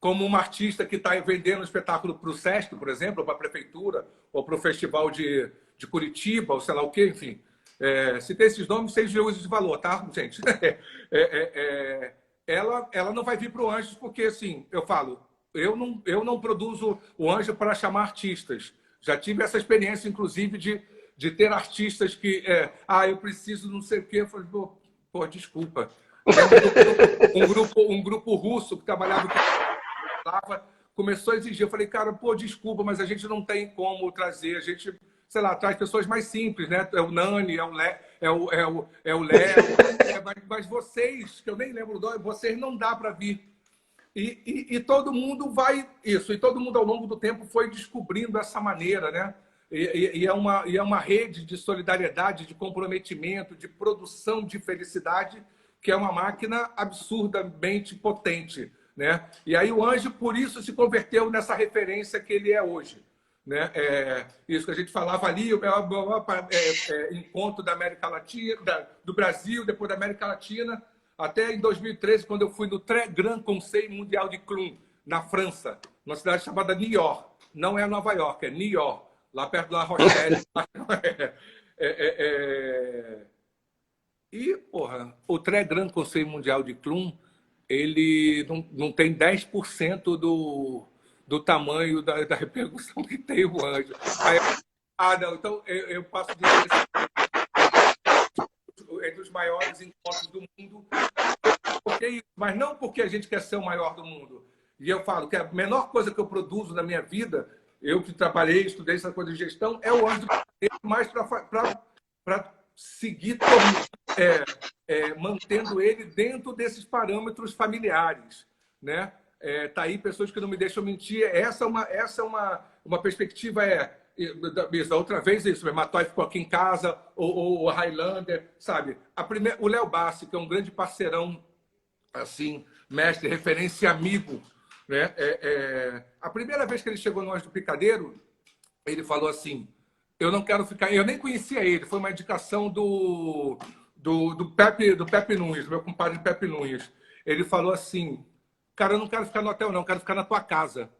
uma artista que está vendendo um espetáculo para o Sesc, por exemplo, ou para a Prefeitura, ou para o Festival de Curitiba, ou sei lá o quê, enfim. Se tem esses nomes, sem juízo de valor, tá, gente? Ela não vai vir para o Anjos porque, assim, eu falo, eu não produzo o Anjo para chamar artistas. Já tive essa experiência, inclusive, de ter artistas que... eu preciso não sei o quê. Eu falei, pô, desculpa. Um grupo russo que trabalhava começou a exigir. Eu falei, cara, pô, desculpa, mas a gente não tem como trazer. A gente, sei lá, traz pessoas mais simples, né? É o Nani, é o Léo. Mas vocês, que eu nem lembro o nome, vocês não dá para vir. E todo mundo vai... Isso. E todo mundo, ao longo do tempo, foi descobrindo essa maneira, né? E é uma rede de solidariedade, de comprometimento, de produção de felicidade, que é uma máquina absurdamente potente, né? E aí o Anjo, por isso, se converteu nessa referência que ele é hoje, né? Isso que a gente falava ali, encontro da América Latina, do Brasil, depois da América Latina, até em 2013, quando eu fui no Très Grand Conseil Mundial de Clown, na França, numa cidade chamada New York. Não é Nova York, é New York, lá perto da Rochelle. E, porra, o Très Grand Conseil Mundial de Clown, ele não tem 10% do tamanho da repercussão que tem o Anjo. Aí, não, então eu posso dizer entre os maiores encontros do mundo, mas não porque a gente quer ser o maior do mundo. E eu falo que a menor coisa que eu produzo na minha vida, eu que trabalhei, estudei essa coisa de gestão, é o Anjo do Picadeiro, mais para seguir mantendo ele dentro desses parâmetros familiares, né? Tá aí pessoas que não me deixam mentir. Essa é uma perspectiva. Da outra vez, isso, o Matoy ficou aqui em casa, ou o Highlander, sabe? O Léo Bassi, que é um grande parceirão, assim, mestre, referência e amigo, né? A primeira vez que ele chegou no Anjo do Picadeiro, ele falou assim: eu não quero ficar. Eu nem conhecia ele, foi uma indicação do Pepe Nunes, meu compadre Pepe Nunes. Ele falou assim: cara, eu não quero ficar no hotel, não, eu quero ficar na tua casa.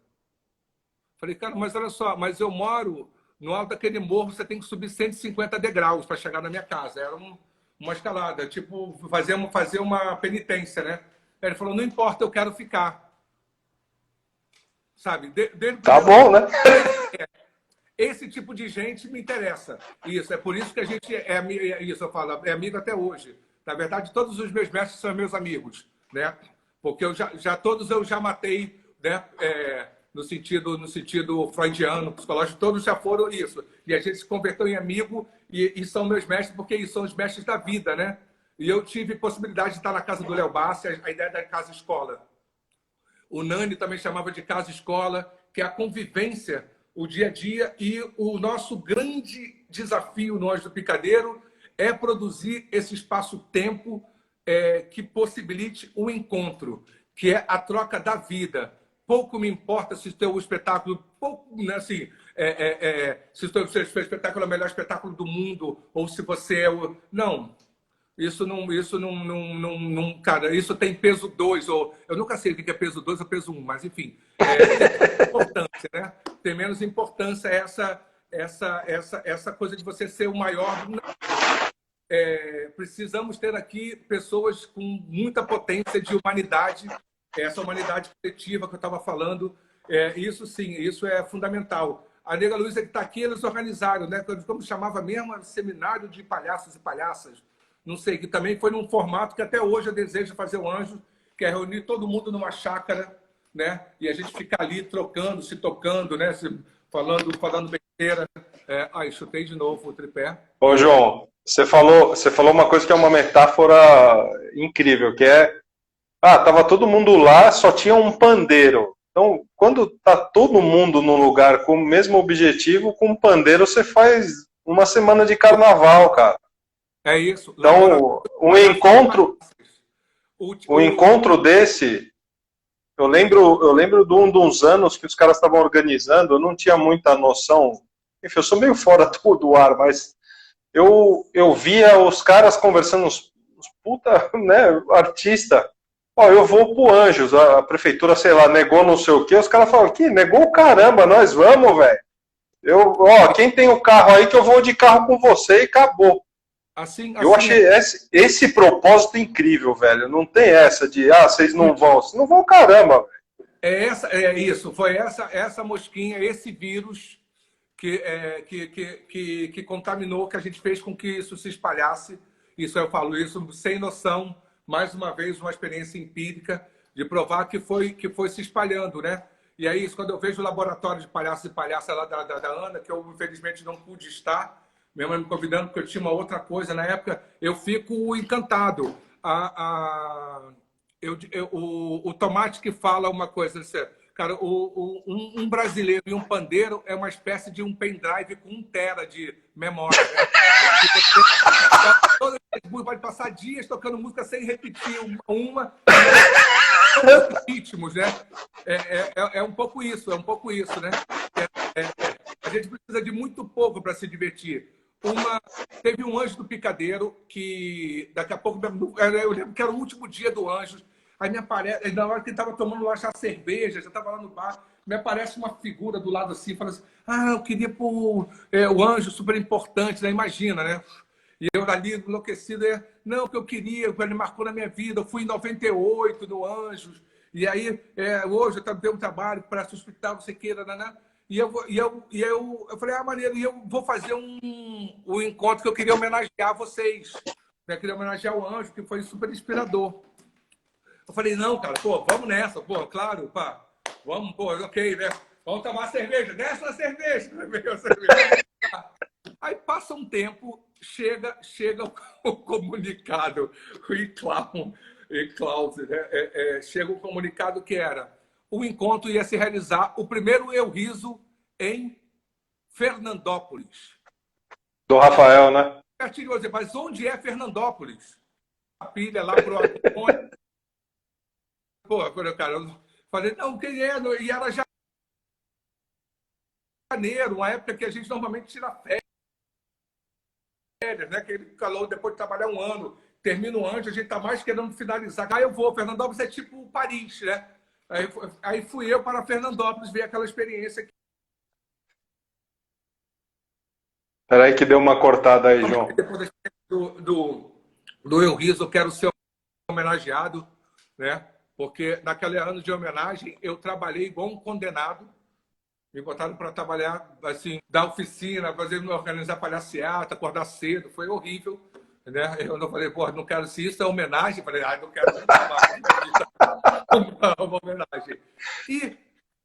Falei, cara, mas olha só, mas eu moro no alto daquele morro, você tem que subir 150 degraus para chegar na minha casa. Era uma escalada, tipo, fazer uma penitência, né? Ele falou, não importa, eu quero ficar. Sabe? Tá bom, né? Esse tipo de gente me interessa. Isso, é por isso que a gente isso eu falo, é amigo até hoje. Na verdade, todos os meus mestres são meus amigos, né? Porque todos eu já matei, né? No sentido freudiano, psicológico, todos já foram isso. E a gente se converteu em amigo e são meus mestres porque eles são os mestres da vida, né? E eu tive possibilidade de estar na casa do Léo Bassi, a ideia da casa-escola. O Nani também chamava de casa-escola, que é a convivência, o dia a dia, e o nosso grande desafio no Anjo do Picadeiro é produzir esse espaço-tempo que possibilite o encontro, que é a troca da vida. Pouco me importa se o teu espetáculo, né, assim, se o teu espetáculo é o melhor espetáculo do mundo, ou se você é o... Não. Isso não, cara, isso tem peso 2, ou eu nunca sei o que é peso 2 ou peso 1, mas enfim, tem importância, né? Tem menos importância essa coisa de você ser o maior. Precisamos ter aqui pessoas com muita potência de humanidade, essa humanidade coletiva que eu estava falando, isso sim, isso é fundamental. A Nega Luísa que está aqui, eles organizaram, né? Como chamava mesmo, seminário de palhaços e palhaças. Não sei, que também foi num formato que até hoje eu desejo fazer o Anjo, que é reunir todo mundo numa chácara, né? E a gente ficar ali trocando, se tocando, né? Falando besteira. Ai, chutei de novo o tripé. Ô, João, você falou uma coisa que é uma metáfora incrível, que tava todo mundo lá, só tinha um pandeiro. Então, quando tá todo mundo num lugar com o mesmo objetivo, com um pandeiro você faz uma semana de carnaval, cara. É isso. Então, um encontro desse, eu lembro de uns anos que os caras estavam organizando, eu não tinha muita noção, enfim, eu sou meio fora do ar, mas eu via os caras conversando, os puta, né, artista, eu vou pro Anjos, a prefeitura, sei lá, negou não sei o quê, os caras falam, que negou o caramba, nós vamos, velho. Quem tem o carro aí que eu vou de carro com você e acabou. Eu achei esse propósito incrível, velho. Não tem essa de, vocês não vão. Vocês não vão, caramba. Isso. Foi essa mosquinha, esse vírus que contaminou, que a gente fez com que isso se espalhasse. Isso eu falo isso sem noção. Mais uma vez, uma experiência empírica de provar que foi se espalhando, né? E aí, quando eu vejo o laboratório de palhaços e palhaças lá da Ana, que eu infelizmente não pude estar, minha mãe me convidando porque eu tinha uma outra coisa na época, eu fico encantado. O Tomate que fala uma coisa, cara, um brasileiro e um pandeiro é uma espécie de um pendrive com 1 tera de memória. Né? Você pode passar dias tocando música sem repetir uma ritmos, né? É um pouco isso, né? A gente precisa de muito pouco para se divertir. Teve um Anjo do Picadeiro que daqui a pouco, eu lembro que era o último dia do Anjos, aí me aparece, na hora que ele estava tomando lá já cerveja, já estava lá no bar, me aparece uma figura do lado assim, fala assim, eu queria pôr o Anjo, super importante, né? Imagina, né? E eu ali enlouquecido, não, que eu queria, ele marcou na minha vida, eu fui em 98 no Anjos, e aí hoje eu tenho um trabalho para o hospital, você queira, né? E eu falei, maneiro, e eu vou fazer um encontro que eu queria homenagear vocês. Né? Eu queria homenagear o Anjo, que foi super inspirador. Eu falei, não, cara, vamos nessa, claro, vamos, ok, né? Vamos tomar cerveja, desce uma cerveja. Aí passa um tempo, chega o comunicado, o e-Klaus, né? Chega o comunicado que era: o encontro ia se realizar, o primeiro Eu Riso, em Fernandópolis. Do Rafael, né? Mas onde é Fernandópolis? A pilha lá pro Antônio. Pô, cara, eu falei, não, quem é? E era janeiro, uma época que a gente normalmente tira férias, né? Aquele calor depois de trabalhar um ano. Termina antes, a gente tá mais querendo finalizar. Aí eu vou, Fernandópolis é tipo Paris, né? Aí fui eu para Fernandópolis ver aquela experiência. Peraí que deu uma cortada aí, João. Depois do Eu Riso, eu quero ser homenageado, né? Porque naquele ano de homenagem eu trabalhei igual um condenado. Me botaram para trabalhar, assim, da oficina, organizar palhaciata, acordar cedo. Foi horrível, né? Eu não falei, pô, não quero, se isso é homenagem. Eu falei, não quero nunca mais uma homenagem. E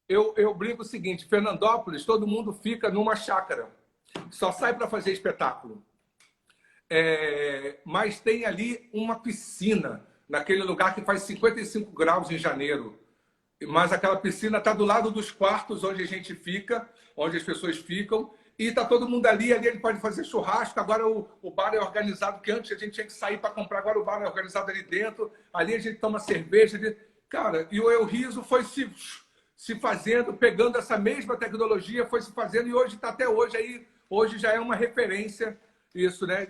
eu brinco o seguinte: Fernandópolis, todo mundo fica numa chácara. Só sai para fazer espetáculo. Mas tem ali uma piscina, naquele lugar que faz 55 graus em janeiro. Mas aquela piscina está do lado dos quartos onde a gente fica, onde as pessoas ficam, e está todo mundo ali ele pode fazer churrasco. Agora o bar é organizado, que antes a gente tinha que sair para comprar, agora o bar é organizado ali dentro, ali a gente toma cerveja. Cara, e o Eu Riso foi se fazendo, pegando essa mesma tecnologia, foi se fazendo, e hoje está até hoje aí. Hoje já é uma referência isso, né?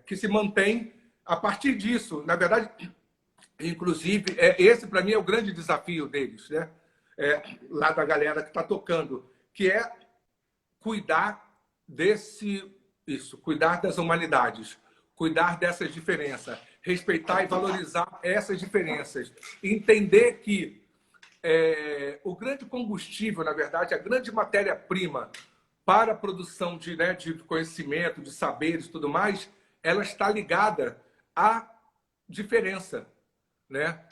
Que se mantém a partir disso. Na verdade, inclusive, esse para mim é o grande desafio deles, né? Lá da galera que está tocando, que é cuidar cuidar das humanidades, cuidar dessas diferenças, respeitar e valorizar essas diferenças, entender que o grande combustível, na verdade, a grande matéria-prima para a produção de conhecimento, de saberes e tudo mais, ela está ligada à diferença, né?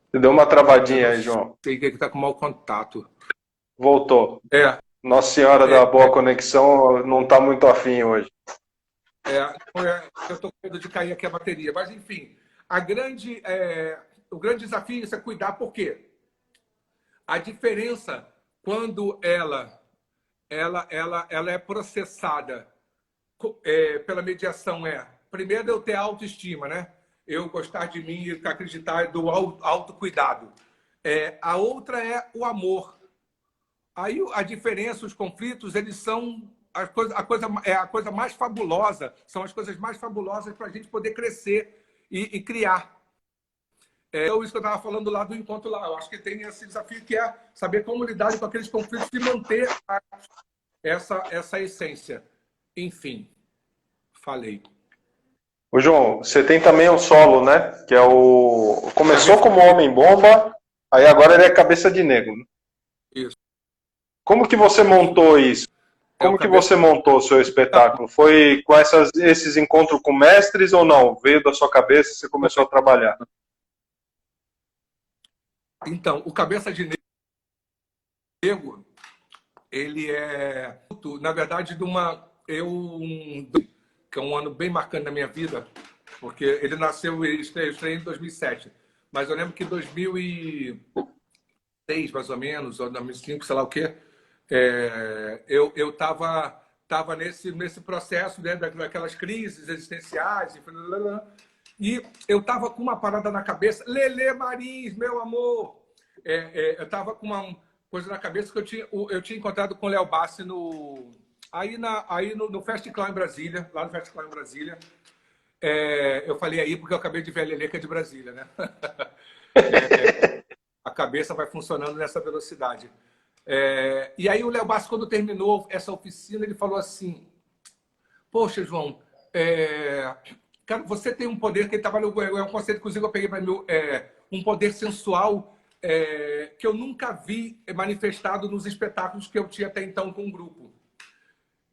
Você deu uma travadinha aí, João. Sei que está com mau contato. Voltou. Nossa Senhora da boa conexão não está muito afim hoje. Eu estou com medo de cair aqui a bateria. Mas, enfim, o grande desafio é cuidar. Por quê? A diferença, quando ela é processada pela mediação, primeiro, eu ter autoestima, né? Eu gostar de mim e acreditar do autocuidado. A outra é o amor. Aí a diferença, os conflitos, eles são a coisa mais fabulosa, são as coisas mais fabulosas para a gente poder crescer e criar. Isso que eu estava falando lá do encontro lá. Eu acho que tem esse desafio, que é saber como lidar com aqueles conflitos e manter essa essência. Enfim, falei. Ô, João, você tem também o solo, né? Que é o... Começou como Homem-Bomba, aí agora ele é Cabeça de Negro. Isso. Como que você montou isso? Como que você montou o seu espetáculo? Foi com esses encontros com mestres ou não? Veio da sua cabeça e você começou a trabalhar? Então, o Cabeça de Negro, ele na verdade, que é um ano bem marcante na minha vida, porque ele nasceu, eu estreiei em 2007, mas eu lembro que em 2006, mais ou menos, ou 2005, sei lá o quê, eu estava nesse processo, né, daquelas crises existenciais, e eu estava com uma parada na cabeça. Lelê Marins, meu amor! Eu estava com uma coisa na cabeça, que eu tinha encontrado com o Léo Bassi no Festival em Brasília, lá no Festival em Brasília. Eu falei aí porque eu acabei de ver a Lelê, que é de Brasília, né? A cabeça vai funcionando nessa velocidade. E aí o Léo Bassi, quando terminou essa oficina, ele falou assim: poxa, João, cara, você tem um poder, que ele trabalhou, é um conceito, inclusive, eu peguei para mim, um poder sensual que eu nunca vi manifestado nos espetáculos que eu tinha até então com o grupo.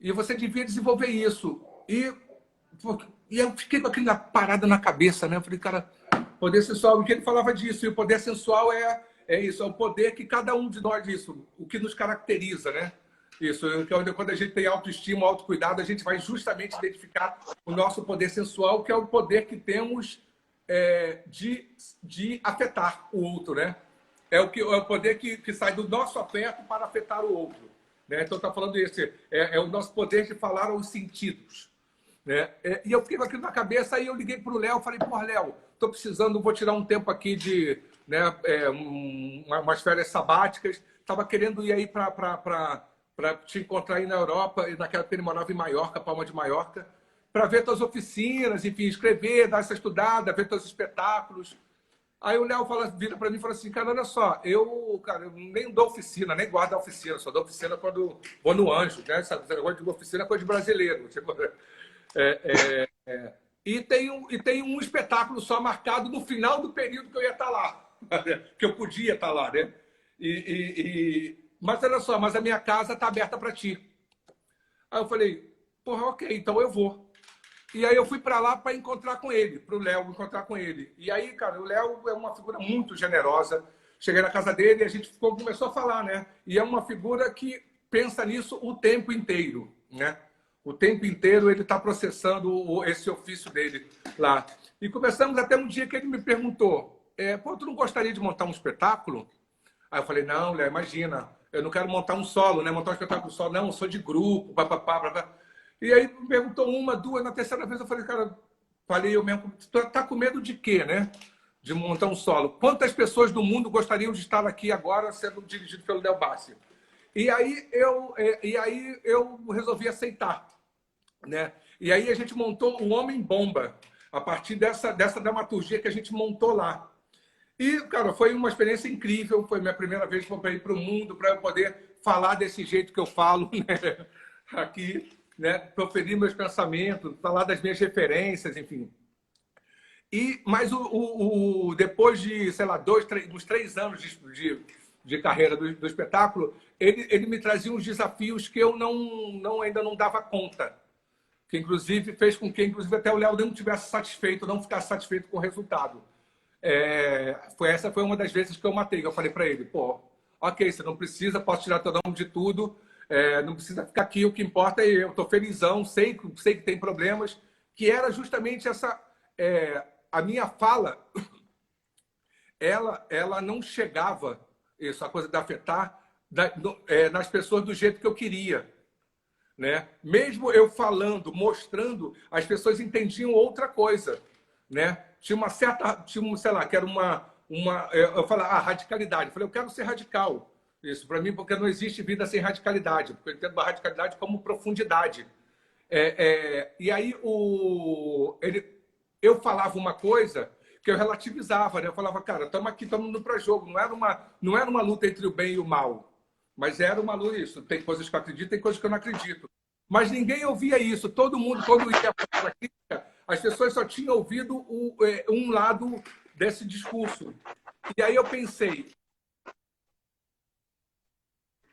E você devia desenvolver isso. E eu fiquei com aquela parada na cabeça, né? Eu falei, cara, Poder sensual, e que ele falava disso. E o poder sensual é isso, é o poder que cada um de nós, isso, o que nos caracteriza, né? Isso, quando a gente tem autoestima, autocuidado, a gente vai justamente identificar o nosso poder sensual, que é o poder que temos de afetar o outro, né? É o poder que sai do nosso afeto para afetar o outro, né? Então, está falando isso, é o nosso poder de falar aos sentidos, né? E eu fiquei com aquilo na cabeça, aí eu liguei para o Léo, falei, pô, Léo, estou precisando, vou tirar um tempo aqui de, né, umas férias sabáticas, estava querendo ir aí para te encontrar aí na Europa, naquela época ele morava em Maiorca, Palma de Maiorca, para ver tuas oficinas, enfim, escrever, dar essa estudada, ver teus espetáculos. Aí o Léo vira para mim e fala assim, cara, olha só, eu nem dou oficina, nem guardo a oficina, só dou oficina quando vou no Anjo, né? Esse negócio de oficina é coisa de brasileiro. E tem um espetáculo só marcado no final do período que eu ia estar lá, que eu podia estar lá, né? Mas olha só, mas a minha casa está aberta para ti. Aí eu falei, porra, ok, então eu vou. E aí eu fui para lá para encontrar com ele, para o Léo encontrar com ele. E aí, cara, o Léo é uma figura muito generosa. Cheguei na casa dele e a gente começou a falar, né? E é uma figura que pensa nisso o tempo inteiro, né? O tempo inteiro ele está processando esse ofício dele lá. E começamos até um dia que ele me perguntou, pô, tu não gostaria de montar um espetáculo? Aí eu falei, não, Léo, imagina, eu não quero montar um solo, né? Montar um espetáculo solo, não, eu sou de grupo, papapá. E aí me perguntou uma, duas, na terceira vez eu falei, cara, falei eu mesmo, tu tá com medo de quê, né? De montar um solo. Quantas pessoas do mundo gostariam de estar aqui agora sendo dirigido pelo Léo Bassi? E aí eu resolvi aceitar, né? E aí a gente montou o Homem-Bomba, a partir dessa dramaturgia que a gente montou lá. E, cara, foi uma experiência incrível, foi minha primeira vez para ir para o mundo, para eu poder falar desse jeito que eu falo, né? Aqui, né? Proferir meus pensamentos, falar das minhas referências, enfim. Mas depois de, sei lá, uns 3 anos de carreira do espetáculo, ele me trazia uns desafios que eu ainda não dava conta. Que, inclusive, fez com que até o Léo não tivesse satisfeito, não ficasse satisfeito com o resultado. Essa foi uma das vezes que eu matei. Eu falei para ele, pô, ok, você não precisa, posso tirar teu nome de tudo, não precisa ficar aqui, o que importa é eu estou felizão, sei que tem problemas, que era justamente essa... a minha fala, ela não chegava, essa coisa de afetar, nas pessoas do jeito que eu queria. Né? Mesmo eu falando, mostrando, as pessoas entendiam outra coisa. Né? Tinha uma certa, sei lá, que era eu falava, radicalidade. Eu falei, eu quero ser radical. Isso, para mim, porque não existe vida sem radicalidade. Porque eu entendo a radicalidade como profundidade. E aí, eu falava uma coisa que eu relativizava. Né? Eu falava, cara, estamos aqui, estamos indo para jogo. Não era uma luta entre o bem e o mal. Mas era uma luta, isso. Tem coisas que eu acredito, tem coisas que eu não acredito. Mas ninguém ouvia isso. Todo mundo, quando ia para a crítica, as pessoas só tinham ouvido um lado desse discurso. E aí eu pensei,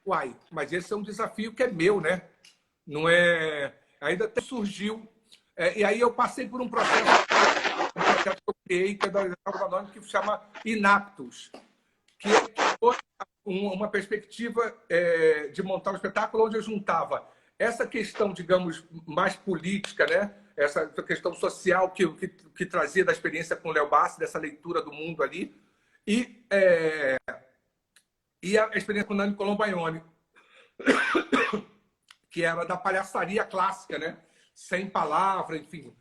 uai, mas esse é um desafio que é meu, né? Não é... Ainda surgiu. E aí eu passei por um processo que eu criei, que é da Anônima, que se chama Inaptos, que foi uma perspectiva de montar um espetáculo onde eu juntava essa questão, digamos, mais política, né? Essa questão social que trazia da experiência com o Léo Bassi, dessa leitura do mundo ali, e a experiência com o Nani Colombaione, que era da palhaçaria clássica, né? Sem palavra, enfim,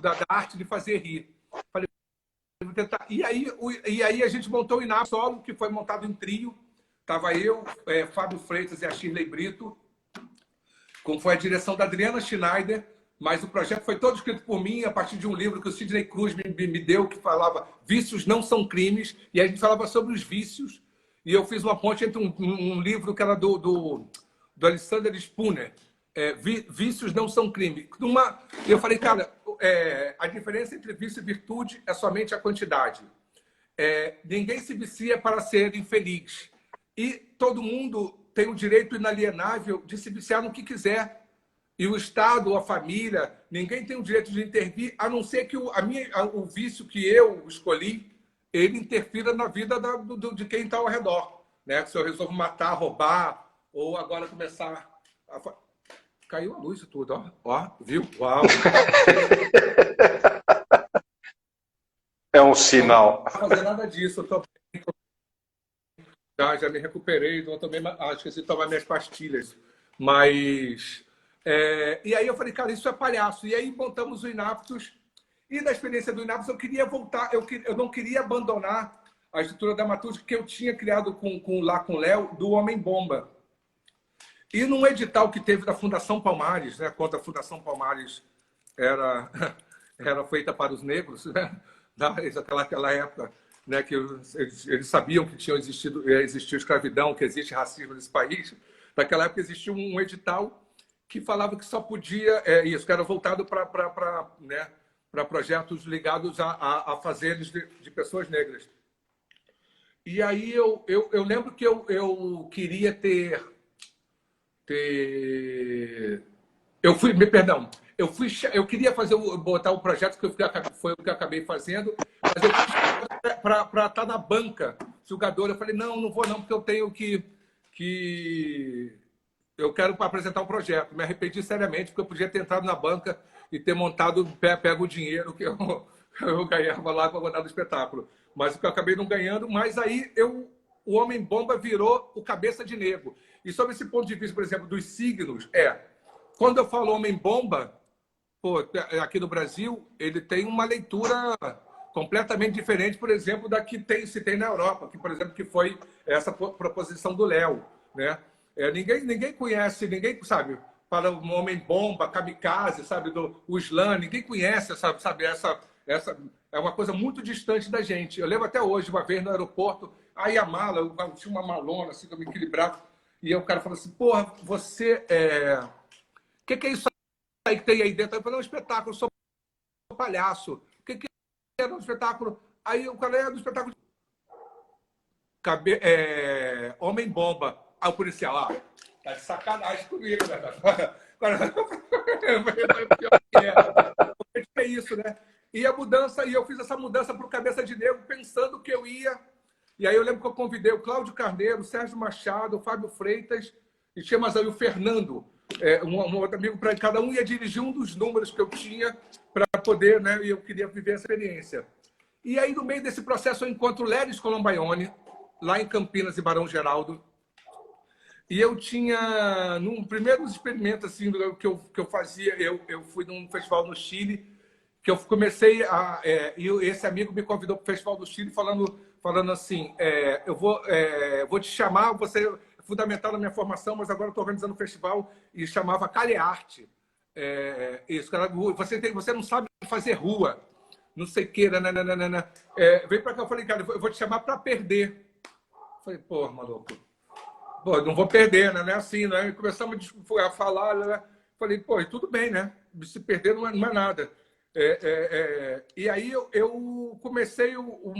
da arte de fazer rir. Falei, vou tentar. E aí a gente montou o Inácio Solo, que foi montado em trio. Estava eu, Fábio Freitas e a Shirley Brito, como foi a direção da Adriana Schneider, mas o projeto foi todo escrito por mim, a partir de um livro que o Sidney Cruz me deu, que falava Vícios Não São Crimes, e a gente falava sobre os vícios, e eu fiz uma ponte entre um livro que era do Alexander Spooner, Vícios Não São Crimes. E eu falei, cara, a diferença entre vício e virtude é somente a quantidade. Ninguém se vicia para ser infeliz. E todo mundo tem o direito inalienável de se viciar no que quiser. E o Estado ou a família, ninguém tem o direito de intervir, a não ser que o vício que eu escolhi, ele interfira na vida de quem está ao redor. Né? Se eu resolvo matar, roubar, ou agora começar a... Caiu a luz e tudo, ó. Ó, viu? Uau! É um sinal. Não vou fazer nada disso, eu tô... já me recuperei, então eu também esqueci de tomar minhas pastilhas. Mas... e aí eu falei, cara, isso é palhaço. E aí montamos o Inaptos. E da experiência do Inaptos eu queria voltar, eu não queria abandonar a estrutura dramaturgica que eu tinha criado lá com o Léo, do Homem-Bomba. E num edital que teve da Fundação Palmares, né, quando a Fundação Palmares era feita para os negros, né, naquela época, né, que eles sabiam que existia escravidão, que existe racismo nesse país. Naquela época existia um edital que falava que só podia, isso, que era voltado para projetos ligados a fazeres de pessoas negras. E aí eu lembro que eu queria ter... Eu queria botar o projeto que foi o que eu acabei fazendo, mas eu fiz para estar na banca jogador. Eu falei, não vou não, porque eu tenho que eu quero apresentar um projeto. Me arrependi seriamente, porque eu podia ter entrado na banca e ter montado, pego o dinheiro que eu ganhava lá para botar no espetáculo. Mas que eu acabei não ganhando, mas aí o Homem-Bomba virou o Cabeça de Negro. E sobre esse ponto de vista, por exemplo, dos signos, quando eu falo Homem-Bomba, aqui no Brasil, ele tem uma leitura completamente diferente, por exemplo, da que se tem na Europa, que, por exemplo, que foi essa proposição do Léo, né? Ninguém conhece, ninguém sabe, para o Homem-Bomba, Kamikaze, sabe, o Slam, ninguém conhece, sabe, essa é uma coisa muito distante da gente. Eu lembro até hoje, uma vez no aeroporto, aí a mala, eu tinha uma malona, assim, que eu me equilibrava, e aí o cara falou assim, porra, você o que é isso aí que tem aí dentro? Eu falei, é um espetáculo, eu sou palhaço. O que é um espetáculo? Aí o cara é do espetáculo Homem-Bomba. Aí o policial, tá de sacanagem comigo, né? É isso, né? E eu fiz essa mudança para o Cabeça de Negro, pensando que eu ia. E aí eu lembro que eu convidei o Cláudio Carneiro, o Sérgio Machado, o Fábio Freitas, e tinha mais aí o Fernando, um outro amigo, para cada um ia dirigir um dos números que eu tinha para poder, né? E eu queria viver essa experiência. E aí, no meio desse processo, eu encontro o Leris Colombaione, lá em Campinas e Barão Geraldo. E eu tinha, num primeiro experimento assim, que eu fazia, eu fui num festival no Chile, que eu comecei e esse amigo me convidou para o Festival do Chile falando assim, eu vou te chamar, você é fundamental na minha formação, mas agora eu estou organizando um festival e chamava Calearte. Isso, cara, você não sabe fazer rua, não sei o que, vem para cá, eu falei, cara, eu vou te chamar para perder. Eu falei, pô, maluco, não vou perder, né? Não é assim, né? E começamos a falar, né? Falei, pô, tudo bem, né? Se perder não é nada. E aí eu comecei,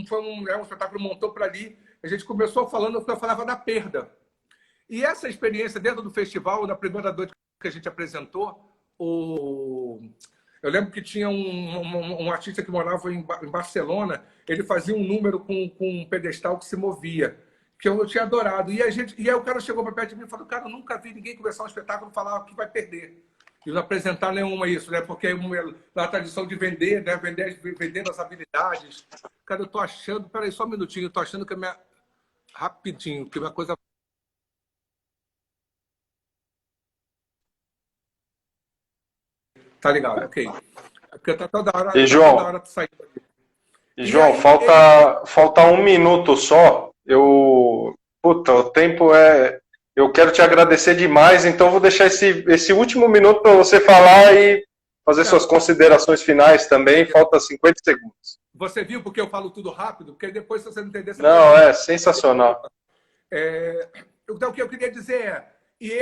foi um espetáculo que montou para ali, a gente começou falando, eu falava da perda. E essa experiência dentro do festival, na primeira noite que a gente apresentou, eu lembro que tinha um artista que morava em Barcelona, ele fazia um número com um pedestal que se movia, que eu tinha adorado. E aí o cara chegou para perto de mim e falou, cara, eu nunca vi ninguém começar um espetáculo e falar que vai perder. E não apresentar nenhuma isso, né? Porque a tradição de vender, né? Vender as habilidades. Cara, eu tô achando... Peraí, só um minutinho. Eu tô achando que a minha... Rapidinho, que a minha coisa... Tá ligado, ok. Porque tá toda hora... E, João, toda hora saindo. João, falta um minuto só. Puta, o tempo é... Eu quero te agradecer demais, então vou deixar esse último minuto para você falar e fazer suas considerações finais também. Falta 50 segundos. Você viu porque eu falo tudo rápido? Porque depois, se você não entender... Você não, é sensacional. Então, o que eu queria dizer e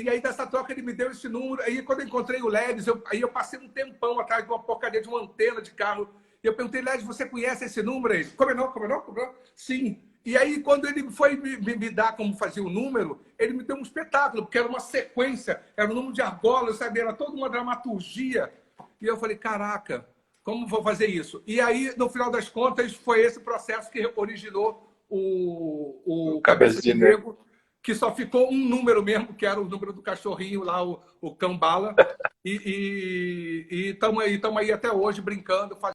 aí dessa troca ele me deu esse número. Aí quando eu encontrei o Ledes, aí eu passei um tempão atrás de uma porcaria de uma antena de carro. E eu perguntei, Ledes, você conhece esse número aí? Como não? Sim. E aí, quando ele foi me dar como fazia o número, ele me deu um espetáculo, porque era uma sequência, era um número de argolas, sabe? Era toda uma dramaturgia. E eu falei, caraca, como vou fazer isso? E aí, no final das contas, foi esse processo que originou o Cabeça de Negro, que só ficou um número mesmo, que era o número do cachorrinho lá, o Cambala. E estamos aí até hoje brincando, fazendo